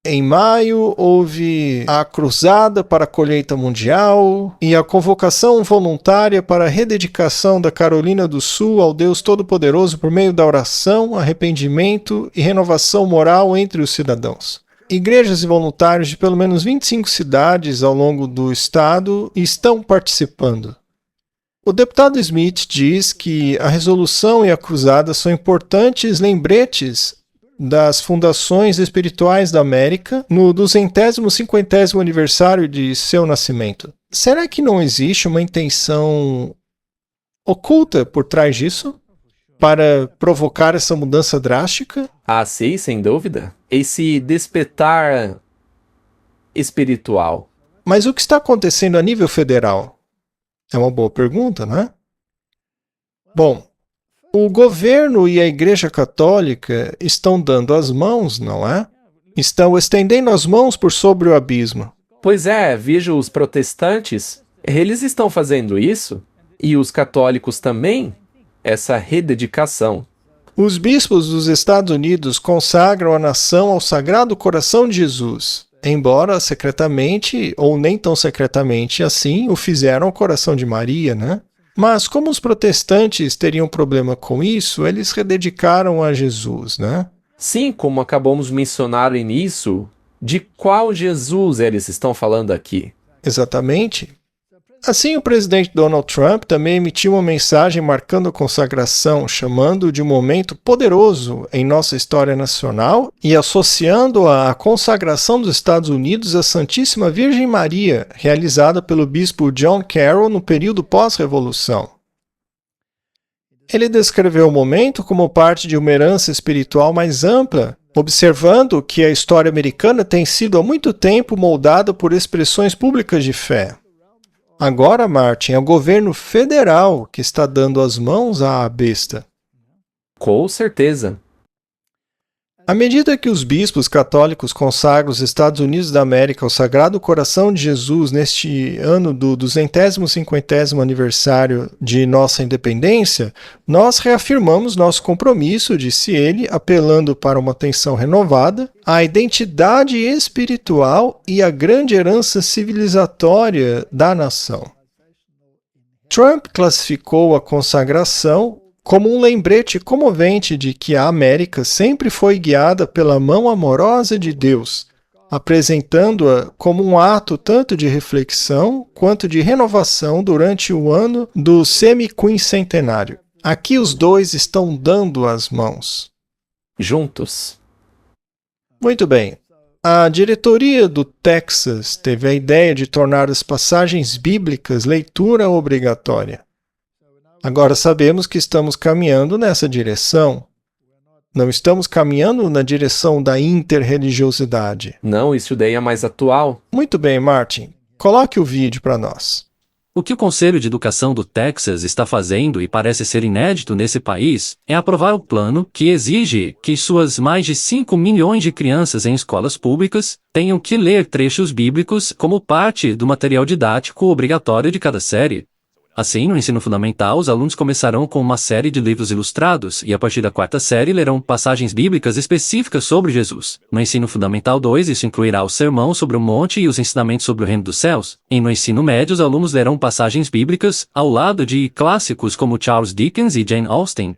Em maio, houve a Cruzada para a Colheita Mundial e a convocação voluntária para a rededicação da Carolina do Sul ao Deus Todo-Poderoso por meio da oração, arrependimento e renovação moral entre os cidadãos. Igrejas e voluntários de pelo menos 25 cidades ao longo do estado estão participando. O deputado Smith diz que a resolução e a cruzada são importantes lembretes das fundações espirituais da América no 250º aniversário de seu nascimento. Será que não existe uma intenção oculta por trás disso? Para provocar essa mudança drástica? Ah, sim, sem dúvida. Esse despertar espiritual. Mas o que está acontecendo a nível federal? É uma boa pergunta, né? Bom, O governo e a Igreja Católica estão dando as mãos, não é? Estão estendendo as mãos por sobre o abismo. Pois é, vejo os protestantes, eles estão fazendo isso, e os católicos também, essa rededicação. Os bispos dos Estados Unidos consagram a nação ao Sagrado Coração de Jesus, embora secretamente, ou nem tão secretamente assim, o fizeram ao coração de Maria, né? Mas como os protestantes teriam problema com isso, eles rededicaram a Jesus, né? Sim, como acabamos de mencionar no início, de qual Jesus eles estão falando aqui? Exatamente. Assim, o presidente Donald Trump também emitiu uma mensagem marcando a consagração, chamando de um momento poderoso em nossa história nacional e associando-a à consagração dos Estados Unidos à Santíssima Virgem Maria, realizada pelo bispo John Carroll no período pós-revolução. Ele descreveu o momento como parte de uma herança espiritual mais ampla, observando que a história americana tem sido há muito tempo moldada por expressões públicas de fé. Agora, Martin, é o governo federal que está dando as mãos à besta. Com certeza. À medida que os bispos católicos consagram os Estados Unidos da América ao Sagrado Coração de Jesus neste ano do 250º aniversário de nossa independência, nós reafirmamos nosso compromisso, disse ele, apelando para uma atenção renovada à identidade espiritual e à grande herança civilizatória da nação. Trump classificou a consagração como um lembrete comovente de que a América sempre foi guiada pela mão amorosa de Deus, apresentando-a como um ato tanto de reflexão quanto de renovação durante o ano do semiquincentenário. Aqui os dois estão dando as mãos. Juntos. Muito bem. A diretoria do Texas teve a ideia de tornar as passagens bíblicas leitura obrigatória. Agora sabemos que estamos caminhando nessa direção. Não estamos caminhando na direção da interreligiosidade. Não, isso daí é mais atual. Muito bem, Martin. Coloque o vídeo para nós. O que o Conselho de Educação do Texas está fazendo e parece ser inédito nesse país é aprovar o plano que exige que suas mais de 5 milhões de crianças em escolas públicas tenham que ler trechos bíblicos como parte do material didático obrigatório de cada série. Assim, no ensino fundamental, os alunos começarão com uma série de livros ilustrados e, a partir da 4ª série, lerão passagens bíblicas específicas sobre Jesus. No ensino fundamental 2, isso incluirá o sermão sobre o monte e os ensinamentos sobre o reino dos céus. E no ensino médio, os alunos lerão passagens bíblicas ao lado de clássicos como Charles Dickens e Jane Austen.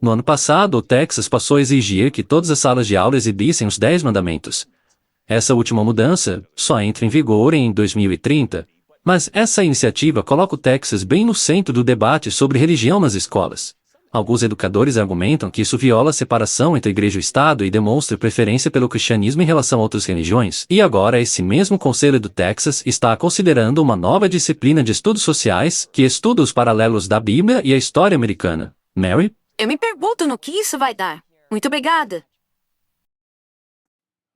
No ano passado, o Texas passou a exigir que todas as salas de aula exibissem os 10 mandamentos. Essa última mudança só entra em vigor em 2030. Mas essa iniciativa coloca o Texas bem no centro do debate sobre religião nas escolas. Alguns educadores argumentam que isso viola a separação entre igreja e Estado e demonstra preferência pelo cristianismo em relação a outras religiões. E agora esse mesmo Conselho do Texas está considerando uma nova disciplina de estudos sociais que estuda os paralelos da Bíblia e a história americana. Mary? Eu me pergunto no que isso vai dar. Muito obrigada.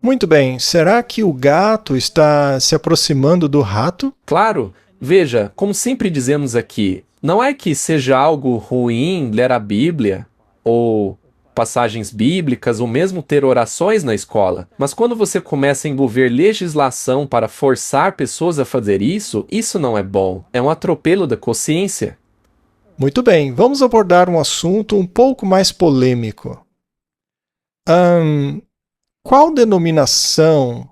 Muito bem. Será que o gato está se aproximando do rato? Claro, veja, como sempre dizemos aqui, não é que seja algo ruim ler a Bíblia, ou passagens bíblicas, ou mesmo ter orações na escola, mas quando você começa a envolver legislação para forçar pessoas a fazer isso, isso não é bom, é um atropelo da consciência. Muito bem, vamos abordar um assunto um pouco mais polêmico. Qual denominação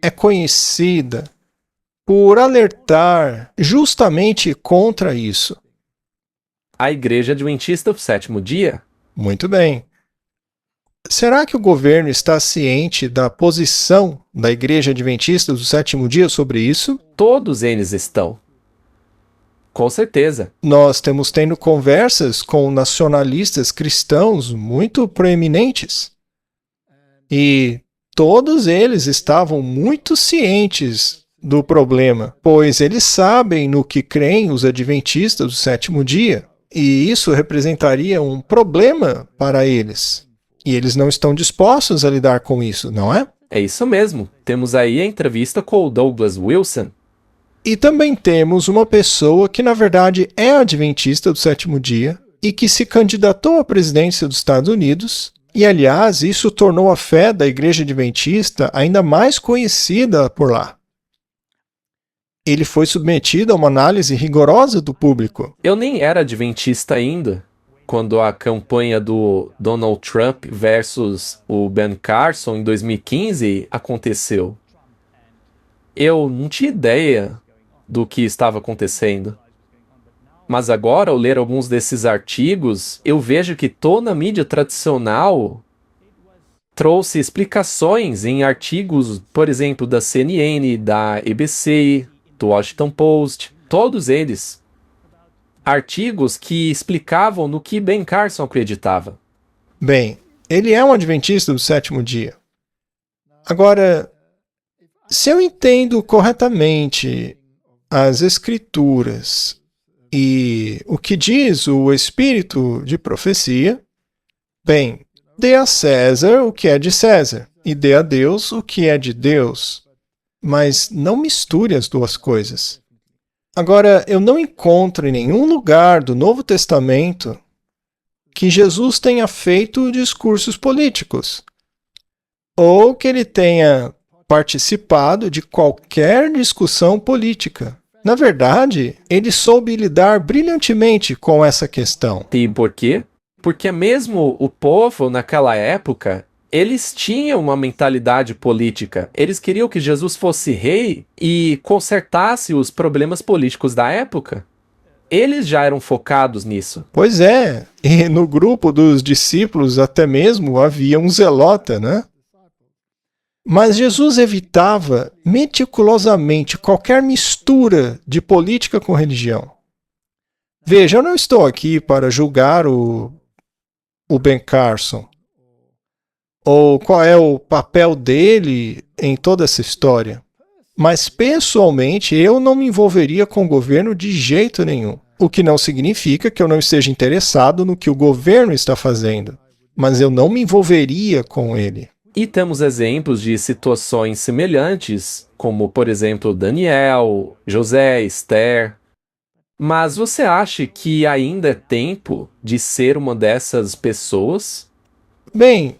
é conhecida por alertar justamente contra isso? A Igreja Adventista do Sétimo Dia. Muito bem. Será que o governo está ciente da posição da Igreja Adventista do Sétimo Dia sobre isso? Todos eles estão. Com certeza. Nós temos tendo conversas com nacionalistas cristãos muito proeminentes. E todos eles estavam muito cientes do problema, pois eles sabem no que creem os adventistas do sétimo dia, e isso representaria um problema para eles. E eles não estão dispostos a lidar com isso, não é? É isso mesmo. Temos aí a entrevista com o Douglas Wilson. E também temos uma pessoa que, na verdade, é adventista do sétimo dia, e que se candidatou à presidência dos Estados Unidos, e aliás, isso tornou a fé da Igreja Adventista ainda mais conhecida por lá. Ele foi submetido a uma análise rigorosa do público. Eu nem era adventista ainda quando a campanha do Donald Trump versus o Ben Carson em 2015 aconteceu. Eu não tinha ideia do que estava acontecendo. Mas agora, ao ler alguns desses artigos, eu vejo que toda a mídia tradicional trouxe explicações em artigos, por exemplo, da CNN, da ABC, do Washington Post, todos eles. Artigos que explicavam no que Ben Carson acreditava. Bem, ele é um adventista do sétimo dia. Agora, se eu entendo corretamente as Escrituras e o que diz o Espírito de profecia, bem, dê a César o que é de César e dê a Deus o que é de Deus. Mas não misture as duas coisas. Agora, eu não encontro em nenhum lugar do Novo Testamento que Jesus tenha feito discursos políticos, ou que ele tenha participado de qualquer discussão política. Na verdade, ele soube lidar brilhantemente com essa questão. E por quê? Porque mesmo o povo naquela época, eles tinham uma mentalidade política. Eles queriam que Jesus fosse rei e consertasse os problemas políticos da época. Eles já eram focados nisso. Pois é, e no grupo dos discípulos até mesmo havia um zelota, né? Mas Jesus evitava meticulosamente qualquer mistura de política com religião. Veja, eu não estou aqui para julgar o Ben Carson, ou qual é o papel dele em toda essa história. Mas, pessoalmente, eu não me envolveria com o governo de jeito nenhum. O que não significa que eu não esteja interessado no que o governo está fazendo. Mas eu não me envolveria com ele. E temos exemplos de situações semelhantes, como, por exemplo, Daniel, José, Esther. Mas você acha que ainda é tempo de ser uma dessas pessoas? Bem,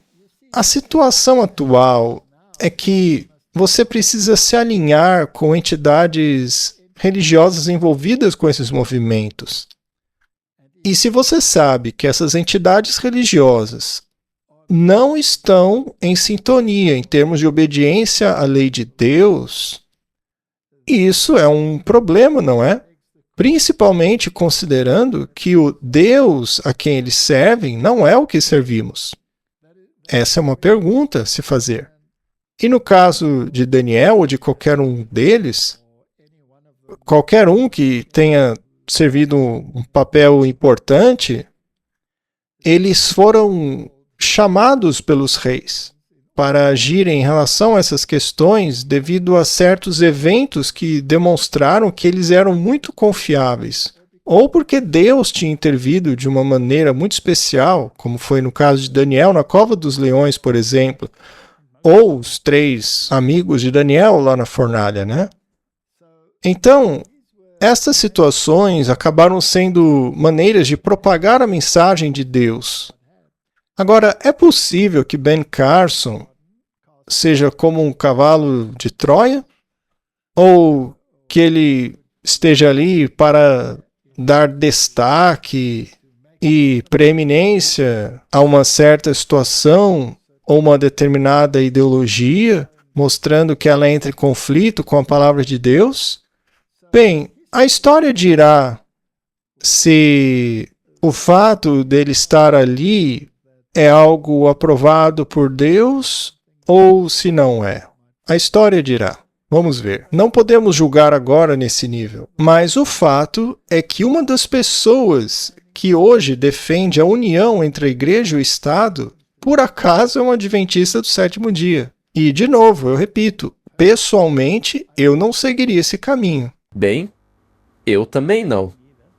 a situação atual é que você precisa se alinhar com entidades religiosas envolvidas com esses movimentos. E se você sabe que essas entidades religiosas não estão em sintonia em termos de obediência à lei de Deus, isso é um problema, não é? Principalmente considerando que o Deus a quem eles servem não é o que servimos. Essa é uma pergunta a se fazer. E no caso de Daniel ou de qualquer um deles, qualquer um que tenha servido um papel importante, eles foram chamados pelos reis para agir em relação a essas questões devido a certos eventos que demonstraram que eles eram muito confiáveis, ou porque Deus tinha intervido de uma maneira muito especial, como foi no caso de Daniel na Cova dos Leões, por exemplo, ou os 3 amigos de Daniel lá na fornalha, né? Então, estas situações acabaram sendo maneiras de propagar a mensagem de Deus. Agora, é possível que Ben Carson seja como um cavalo de Troia? Ou que ele esteja ali para dar destaque e preeminência a uma certa situação ou uma determinada ideologia, mostrando que ela entra em conflito com a palavra de Deus? Bem, a história dirá se o fato dele estar ali é algo aprovado por Deus ou se não é. A história dirá. Vamos ver. Não podemos julgar agora nesse nível. Mas o fato é que uma das pessoas que hoje defende a união entre a igreja e o Estado, por acaso é um adventista do sétimo dia. E, de novo, eu repito, pessoalmente, eu não seguiria esse caminho. Bem, eu também não.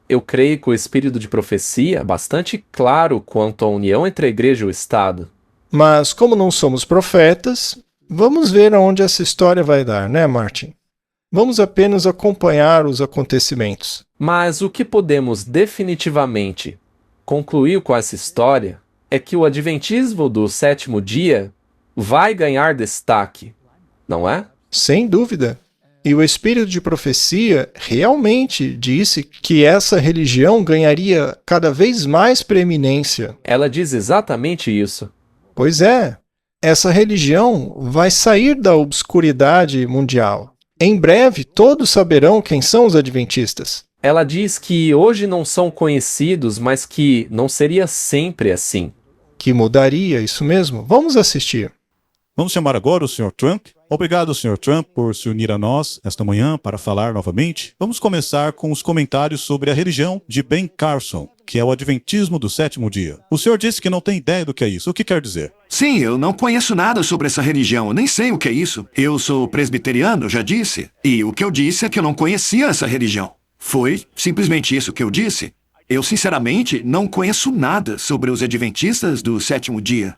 Eu creio que o espírito de profecia é bastante claro quanto à união entre a igreja e o Estado. Mas, como não somos profetas, vamos ver aonde essa história vai dar, né, Martin? Vamos apenas acompanhar os acontecimentos. Mas o que podemos definitivamente concluiu com essa história é que o adventismo do sétimo dia vai ganhar destaque, não é? Sem dúvida. E o espírito de profecia realmente disse que essa religião ganharia cada vez mais preeminência. Ela diz exatamente isso. Pois é, essa religião vai sair da obscuridade mundial. Em breve, todos saberão quem são os adventistas. Ela diz que hoje não são conhecidos, mas que não seria sempre assim. Que mudaria, isso mesmo. Vamos assistir. Vamos chamar agora o Sr. Trump. Obrigado, Sr. Trump, por se unir a nós esta manhã para falar novamente. Vamos começar com os comentários sobre a religião de Ben Carson, que é o Adventismo do sétimo dia. O senhor disse que não tem ideia do que é isso. O que quer dizer? Sim, eu não conheço nada sobre essa religião, eu nem sei o que é isso. Eu sou presbiteriano, já disse. E o que eu disse é que eu não conhecia essa religião. Foi simplesmente isso que eu disse. Eu, sinceramente, não conheço nada sobre os adventistas do sétimo dia.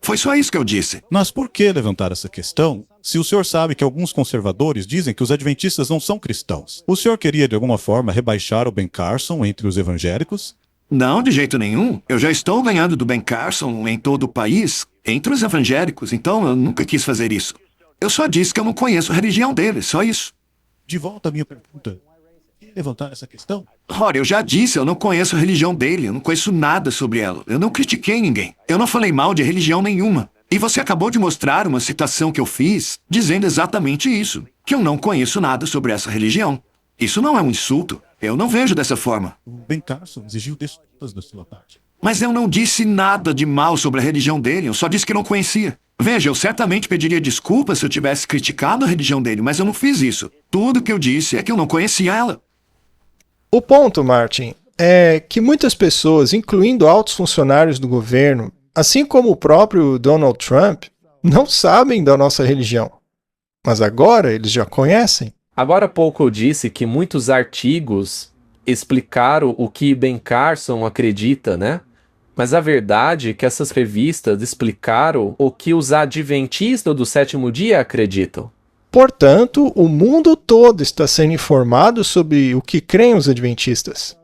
Foi só isso que eu disse. Mas por que levantar essa questão se o senhor sabe que alguns conservadores dizem que os adventistas não são cristãos? O senhor queria de alguma forma rebaixar o Ben Carson entre os evangélicos? Não, de jeito nenhum. Eu já estou ganhando do Ben Carson em todo o país, entre os evangélicos, então eu nunca quis fazer isso. Eu só disse que eu não conheço a religião dele, só isso. De volta à minha pergunta. Levantar essa questão? Ora, eu já disse, eu não conheço a religião dele, eu não conheço nada sobre ela. Eu não critiquei ninguém. Eu não falei mal de religião nenhuma. E você acabou de mostrar uma citação que eu fiz, dizendo exatamente isso, que eu não conheço nada sobre essa religião. Isso não é um insulto. Eu não vejo dessa forma. O Ben Carson exigiu desculpas da sua parte. Mas eu não disse nada de mal sobre a religião dele, eu só disse que não conhecia. Veja, eu certamente pediria desculpas se eu tivesse criticado a religião dele, mas eu não fiz isso. Tudo que eu disse é que eu não conhecia ela. O ponto, Martin, é que muitas pessoas, incluindo altos funcionários do governo, assim como o próprio Donald Trump, não sabem da nossa religião. Mas agora eles já conhecem. Agora há pouco eu disse que muitos artigos explicaram o que Ben Carson acredita, né? Mas a verdade é que essas revistas explicaram o que os adventistas do sétimo dia acreditam. Portanto, o mundo todo está sendo informado sobre o que creem os adventistas.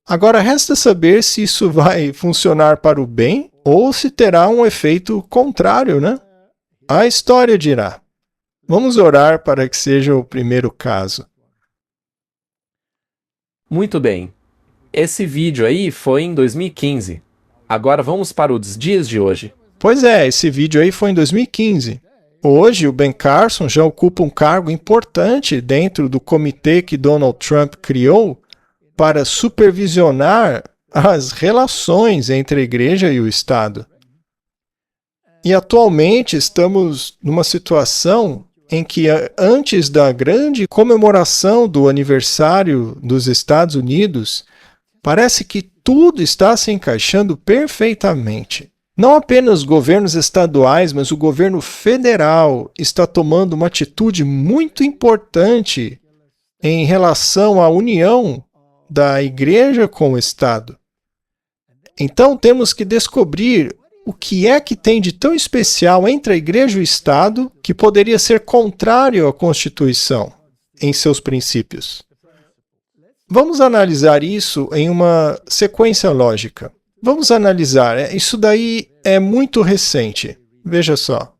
Agora resta saber se isso vai funcionar para o bem ou se terá um efeito contrário, né? A história dirá. Vamos orar para que seja o primeiro caso. Muito bem. Esse vídeo aí foi em 2015. Agora vamos para os dias de hoje. Pois é, esse vídeo aí foi em 2015. Hoje, o Ben Carson já ocupa um cargo importante dentro do comitê que Donald Trump criou para supervisionar as relações entre a igreja e o Estado. E atualmente estamos numa situação em que, antes da grande comemoração do aniversário dos Estados Unidos, parece que tudo está se encaixando perfeitamente. Não apenas governos estaduais, mas o governo federal está tomando uma atitude muito importante em relação à união da igreja com o Estado. Então temos que descobrir o que é que tem de tão especial entre a igreja e o Estado que poderia ser contrário à Constituição em seus princípios. Vamos analisar isso em uma sequência lógica. Vamos analisar. Isso daí é muito recente. Veja só.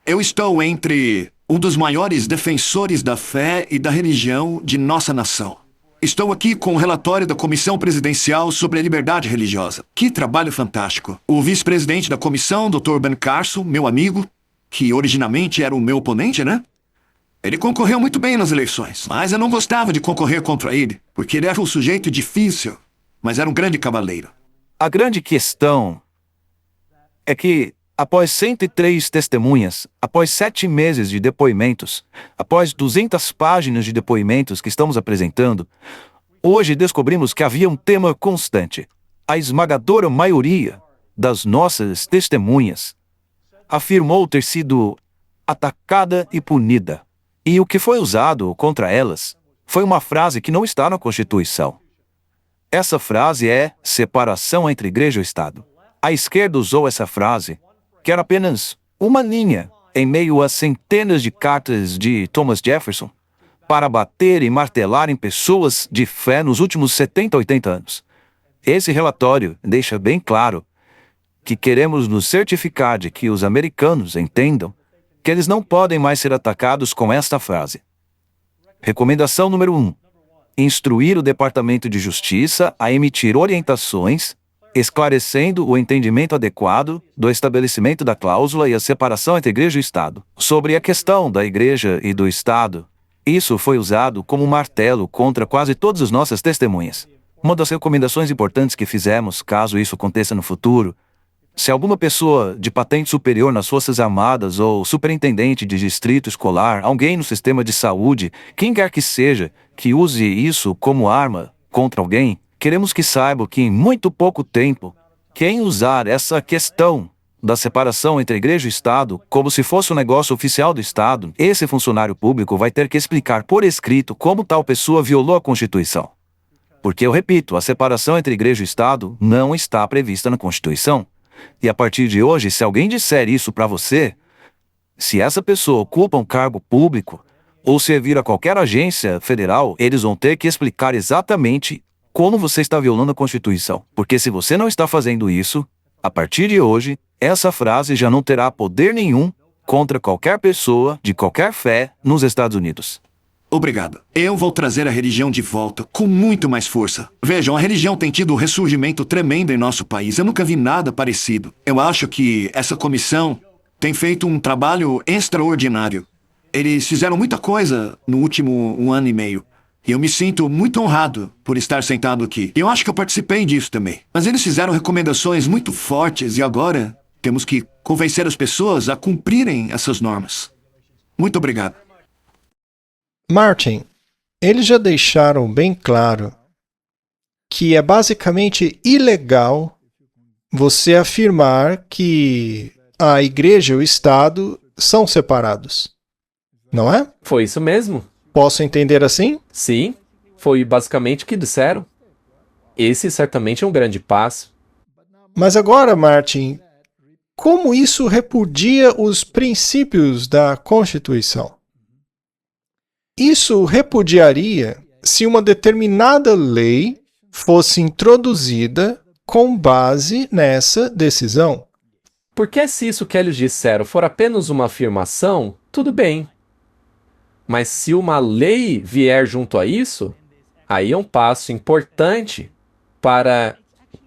Eu estou entre um dos maiores defensores da fé e da religião de nossa nação. Estou aqui com o relatório da Comissão Presidencial sobre a Liberdade Religiosa. Que trabalho fantástico. O vice-presidente da comissão, Dr. Ben Carson, meu amigo, que originalmente era o meu oponente, né? Ele concorreu muito bem nas eleições, mas eu não gostava de concorrer contra ele, porque ele era um sujeito difícil, mas era um grande cavaleiro. A grande questão é que, após 103 testemunhas, após 7 meses de depoimentos, após 200 páginas de depoimentos que estamos apresentando, hoje descobrimos que havia um tema constante. A esmagadora maioria das nossas testemunhas afirmou ter sido atacada e punida. E o que foi usado contra elas foi uma frase que não está na Constituição. Essa frase é separação entre igreja e Estado. A esquerda usou essa frase, que era apenas uma linha, em meio a centenas de cartas de Thomas Jefferson, para bater e martelar em pessoas de fé nos últimos 70, 80 anos. Esse relatório deixa bem claro que queremos nos certificar de que os americanos entendam que eles não podem mais ser atacados com esta frase. Recomendação número 1. Instruir o Departamento de Justiça a emitir orientações, esclarecendo o entendimento adequado do estabelecimento da cláusula e a separação entre Igreja e Estado. Sobre a questão da Igreja e do Estado, isso foi usado como martelo contra quase todas as nossas testemunhas. Uma das recomendações importantes que fizemos, caso isso aconteça no futuro, se alguma pessoa de patente superior nas Forças Armadas ou superintendente de distrito escolar, alguém no sistema de saúde, quem quer que seja, que use isso como arma contra alguém, queremos que saibam que em muito pouco tempo, quem usar essa questão da separação entre Igreja e Estado como se fosse um negócio oficial do Estado, esse funcionário público vai ter que explicar por escrito como tal pessoa violou a Constituição. Porque, eu repito, a separação entre Igreja e Estado não está prevista na Constituição. E a partir de hoje, se alguém disser isso para você, se essa pessoa ocupa um cargo público ou servir a qualquer agência federal, eles vão ter que explicar exatamente como você está violando a Constituição. Porque se você não está fazendo isso, a partir de hoje, essa frase já não terá poder nenhum contra qualquer pessoa de qualquer fé nos Estados Unidos. Obrigado. Eu vou trazer a religião de volta com muito mais força. Vejam, a religião tem tido um ressurgimento tremendo em nosso país. Eu nunca vi nada parecido. Eu acho que essa comissão tem feito um trabalho extraordinário. Eles fizeram muita coisa no último 1 ano e meio. E eu me sinto muito honrado por estar sentado aqui. E eu acho que eu participei disso também. Mas eles fizeram recomendações muito fortes e agora temos que convencer as pessoas a cumprirem essas normas. Muito obrigado. Martin, eles já deixaram bem claro que é basicamente ilegal você afirmar que a Igreja e o Estado são separados. Não é? Foi isso mesmo? Posso entender assim? Sim, foi basicamente o que disseram. Esse certamente é um grande passo. Mas agora, Martin, como isso repudia os princípios da Constituição? Isso repudiaria se uma determinada lei fosse introduzida com base nessa decisão. Porque se isso que eles disseram for apenas uma afirmação, tudo bem. Mas se uma lei vier junto a isso, aí é um passo importante para...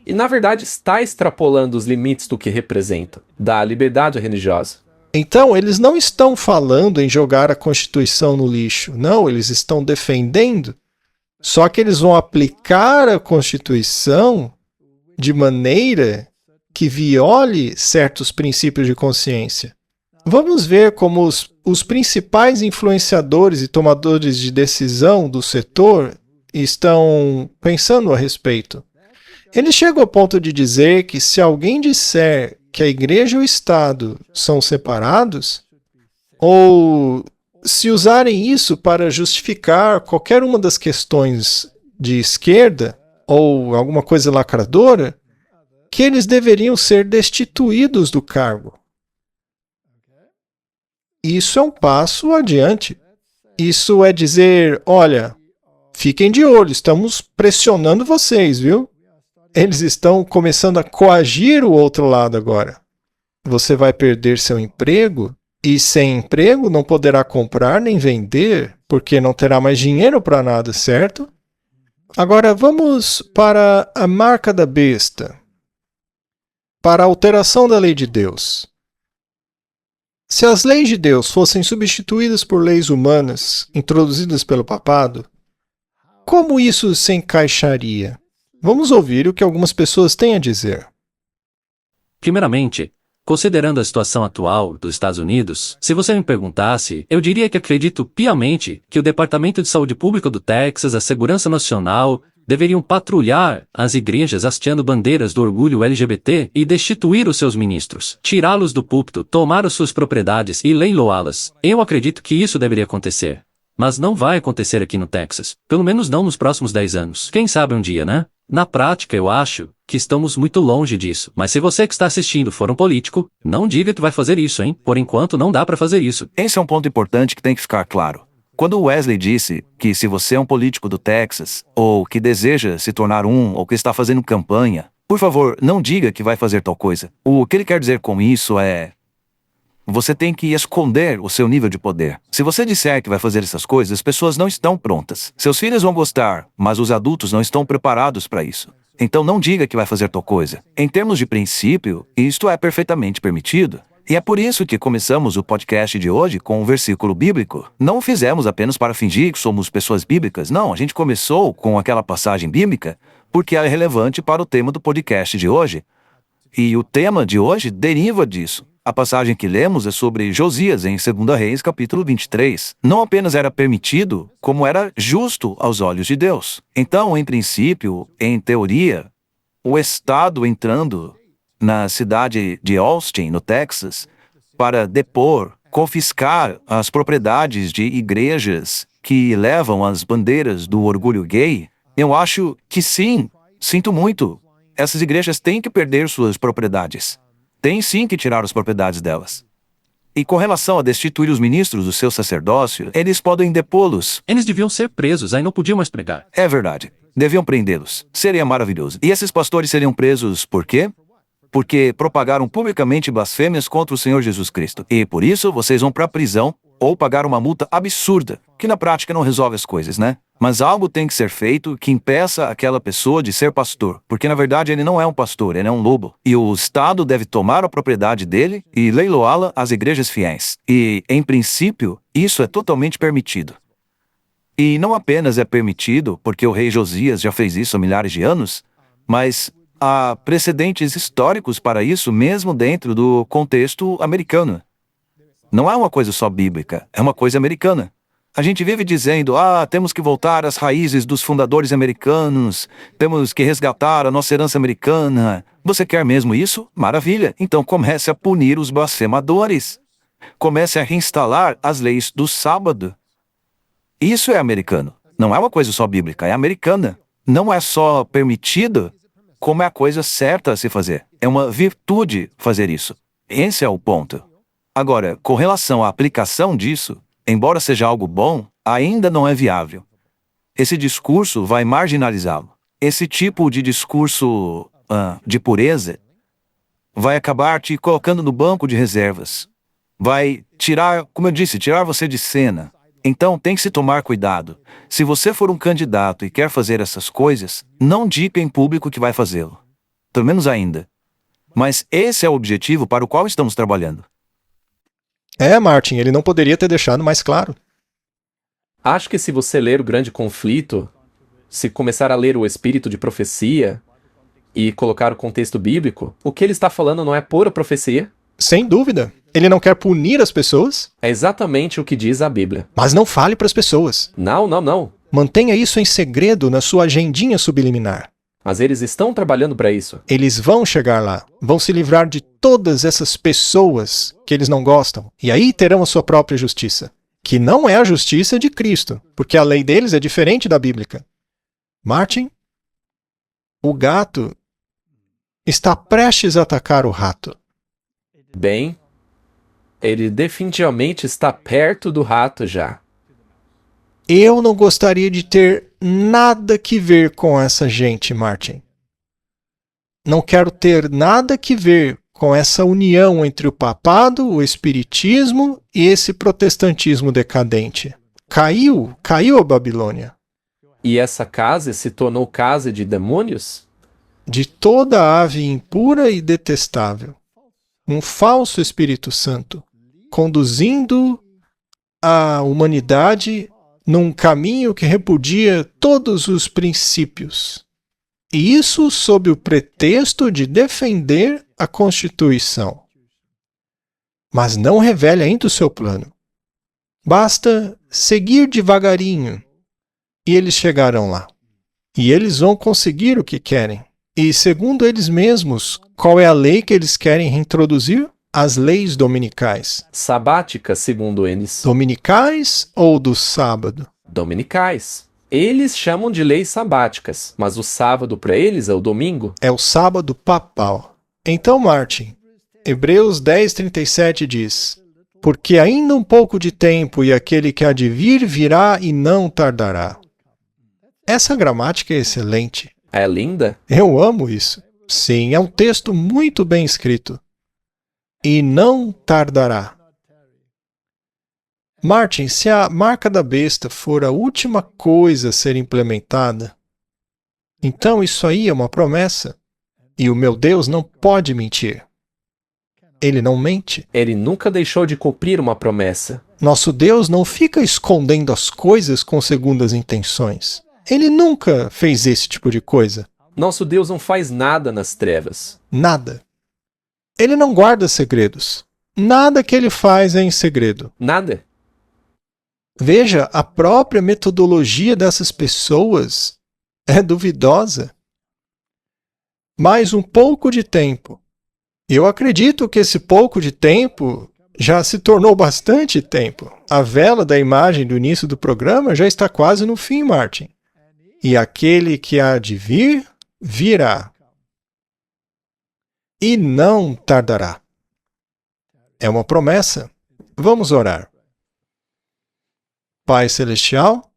E na verdade está extrapolando os limites do que representa, da liberdade religiosa. Então, eles não estão falando em jogar a Constituição no lixo. Não, eles estão defendendo. Só que eles vão aplicar a Constituição de maneira que viole certos princípios de consciência. Vamos ver como os principais influenciadores e tomadores de decisão do setor estão pensando a respeito. Eles chegam ao ponto de dizer que se alguém disser que a Igreja e o Estado são separados, ou se usarem isso para justificar qualquer uma das questões de esquerda, ou alguma coisa lacradora, que eles deveriam ser destituídos do cargo. Isso é um passo adiante. Isso é dizer, olha, fiquem de olho, estamos pressionando vocês, viu? Eles estão começando a coagir o outro lado agora. Você vai perder seu emprego e sem emprego não poderá comprar nem vender, porque não terá mais dinheiro para nada, certo? Agora vamos para a marca da besta, para a alteração da lei de Deus. Se as leis de Deus fossem substituídas por leis humanas introduzidas pelo papado, como isso se encaixaria? Vamos ouvir o que algumas pessoas têm a dizer. Primeiramente, considerando a situação atual dos Estados Unidos, se você me perguntasse, eu diria que acredito piamente que o Departamento de Saúde Pública do Texas, a Segurança Nacional, deveriam patrulhar as igrejas hasteando bandeiras do orgulho LGBT e destituir os seus ministros, tirá-los do púlpito, tomar as suas propriedades e leiloá-las. Eu acredito que isso deveria acontecer. Mas não vai acontecer aqui no Texas, pelo menos não nos próximos 10 anos. Quem sabe um dia, né? Na prática, eu acho que estamos muito longe disso. Mas se você que está assistindo for um político, não diga que vai fazer isso, hein? Por enquanto, não dá para fazer isso. Esse é um ponto importante que tem que ficar claro. Quando Wesley disse que se você é um político do Texas, ou que deseja se tornar um, ou que está fazendo campanha, por favor, não diga que vai fazer tal coisa. O que ele quer dizer com isso é: você tem que esconder o seu nível de poder. Se você disser que vai fazer essas coisas, as pessoas não estão prontas. Seus filhos vão gostar, mas os adultos não estão preparados para isso. Então não diga que vai fazer tal coisa. Em termos de princípio, isto é perfeitamente permitido. E é por isso que começamos o podcast de hoje com um versículo bíblico. Não o fizemos apenas para fingir que somos pessoas bíblicas. Não, a gente começou com aquela passagem bíblica porque ela é relevante para o tema do podcast de hoje. E o tema de hoje deriva disso. A passagem que lemos é sobre Josias em 2 Reis, capítulo 23. Não apenas era permitido, como era justo aos olhos de Deus. Então, em princípio, em teoria, o Estado entrando na cidade de Austin, no Texas, para depor, confiscar as propriedades de igrejas que levam as bandeiras do orgulho gay, eu acho que sim, sinto muito. Essas igrejas têm que perder suas propriedades. Tem sim que tirar as propriedades delas. E com relação a destituir os ministros do seu sacerdócio, eles podem depô-los. Eles deviam ser presos, aí não podiam mais pregar. É verdade. Deviam prendê-los. Seria maravilhoso. E esses pastores seriam presos por quê? Porque propagaram publicamente blasfêmias contra o Senhor Jesus Cristo. E por isso vocês vão para a prisão ou pagar uma multa absurda, que na prática não resolve as coisas, né? Mas algo tem que ser feito que impeça aquela pessoa de ser pastor, porque na verdade ele não é um pastor, ele é um lobo. E o Estado deve tomar a propriedade dele e leiloá-la às igrejas fiéis. E, em princípio, isso é totalmente permitido. E não apenas é permitido porque o rei Josias já fez isso há milhares de anos, mas há precedentes históricos para isso mesmo dentro do contexto americano. Não é uma coisa só bíblica, é uma coisa americana. A gente vive dizendo, temos que voltar às raízes dos fundadores americanos, temos que resgatar a nossa herança americana. Você quer mesmo isso? Maravilha! Então comece a punir os blasfemadores. Comece a reinstalar as leis do sábado. Isso é americano. Não é uma coisa só bíblica, é americana. Não é só permitido, como é a coisa certa a se fazer. É uma virtude fazer isso. Esse é o ponto. Agora, com relação à aplicação disso, embora seja algo bom, ainda não é viável. Esse discurso vai marginalizá-lo. Esse tipo de discurso de pureza vai acabar te colocando no banco de reservas. Vai tirar, como eu disse, tirar você de cena. Então tem que se tomar cuidado. Se você for um candidato e quer fazer essas coisas, não diga em público que vai fazê-lo. Pelo menos ainda. Mas esse é o objetivo para o qual estamos trabalhando. Martin, ele não poderia ter deixado mais claro. Acho que se você ler o Grande Conflito, se começar a ler o Espírito de Profecia e colocar o contexto bíblico, o que ele está falando não é pura profecia? Sem dúvida. Ele não quer punir as pessoas? É exatamente o que diz a Bíblia. Mas não fale para as pessoas. Não. Mantenha isso em segredo na sua agendinha subliminar. Mas eles estão trabalhando para isso. Eles vão chegar lá, vão se livrar de todas essas pessoas que eles não gostam, e aí terão a sua própria justiça, que não é a justiça de Cristo, porque a lei deles é diferente da bíblica. Martin, o gato está prestes a atacar o rato. Bem, ele definitivamente está perto do rato já. Eu não gostaria de ter nada que ver com essa gente, Martin. Não quero ter nada que ver com essa união entre o papado, o espiritismo e esse protestantismo decadente. Caiu a Babilônia. E essa casa se tornou casa de demônios? De toda ave impura e detestável. Um falso Espírito Santo, conduzindo a humanidade num caminho que repudia todos os princípios. E isso sob o pretexto de defender a Constituição. Mas não revele ainda o seu plano. Basta seguir devagarinho e eles chegarão lá. E eles vão conseguir o que querem. E segundo eles mesmos, qual é a lei que eles querem reintroduzir? As leis dominicais. Sabáticas, segundo eles. Dominicais ou do sábado? Dominicais. Eles chamam de leis sabáticas, mas o sábado para eles é o domingo. É o sábado papal. Então, Martin, Hebreus 10:37 diz: Porque ainda um pouco de tempo e aquele que há de vir virá e não tardará. Essa gramática é excelente. É linda? Eu amo isso. Sim, é um texto muito bem escrito. E não tardará. Martin, se a marca da besta for a última coisa a ser implementada, então isso aí é uma promessa. E o meu Deus não pode mentir. Ele não mente. Ele nunca deixou de cumprir uma promessa. Nosso Deus não fica escondendo as coisas com segundas intenções. Ele nunca fez esse tipo de coisa. Nosso Deus não faz nada nas trevas. Nada. Ele não guarda segredos. Nada que ele faz é em segredo. Nada. Veja, a própria metodologia dessas pessoas é duvidosa. Mais um pouco de tempo. Eu acredito que esse pouco de tempo já se tornou bastante tempo. A vela da imagem do início do programa já está quase no fim, Martin. E aquele que há de vir, virá. E não tardará. É uma promessa. Vamos orar. Pai Celestial,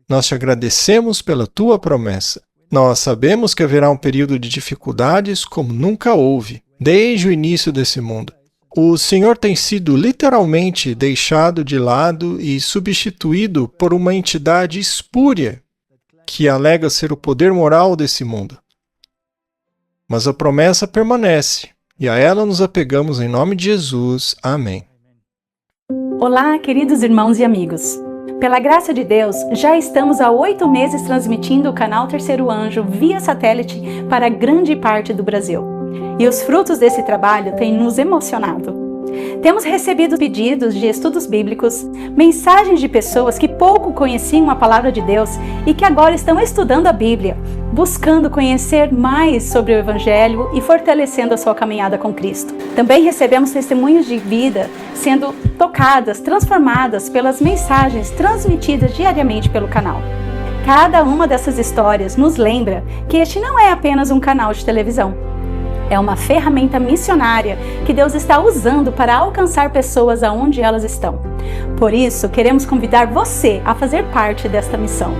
nós te agradecemos pela tua promessa. Nós sabemos que haverá um período de dificuldades como nunca houve, desde o início desse mundo. O Senhor tem sido literalmente deixado de lado e substituído por uma entidade espúria que alega ser o poder moral desse mundo. Mas a promessa permanece, e a ela nos apegamos em nome de Jesus. Amém. Olá, queridos irmãos e amigos. Pela graça de Deus, já estamos há 8 meses transmitindo o canal Terceiro Anjo via satélite para grande parte do Brasil. E os frutos desse trabalho têm nos emocionado. Temos recebido pedidos de estudos bíblicos, mensagens de pessoas que pouco conheciam a palavra de Deus e que agora estão estudando a Bíblia, buscando conhecer mais sobre o Evangelho e fortalecendo a sua caminhada com Cristo. Também recebemos testemunhos de vida sendo tocadas, transformadas pelas mensagens transmitidas diariamente pelo canal. Cada uma dessas histórias nos lembra que este não é apenas um canal de televisão. É uma ferramenta missionária que Deus está usando para alcançar pessoas aonde elas estão. Por isso, queremos convidar você a fazer parte desta missão.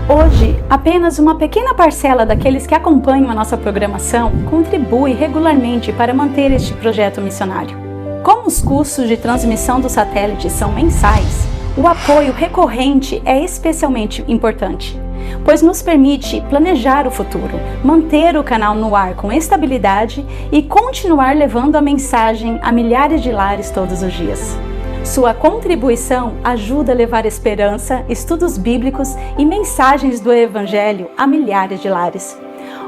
Hoje, apenas uma pequena parcela daqueles que acompanham a nossa programação contribui regularmente para manter este projeto missionário. Como os custos de transmissão do satélite são mensais, o apoio recorrente é especialmente importante, pois nos permite planejar o futuro, manter o canal no ar com estabilidade e continuar levando a mensagem a milhares de lares todos os dias. Sua contribuição ajuda a levar esperança, estudos bíblicos e mensagens do Evangelho a milhares de lares.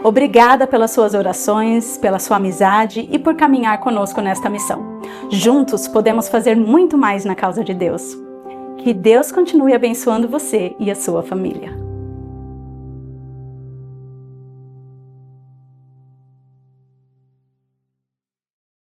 Obrigada pelas suas orações, pela sua amizade e por caminhar conosco nesta missão. Juntos podemos fazer muito mais na causa de Deus. Que Deus continue abençoando você e a sua família.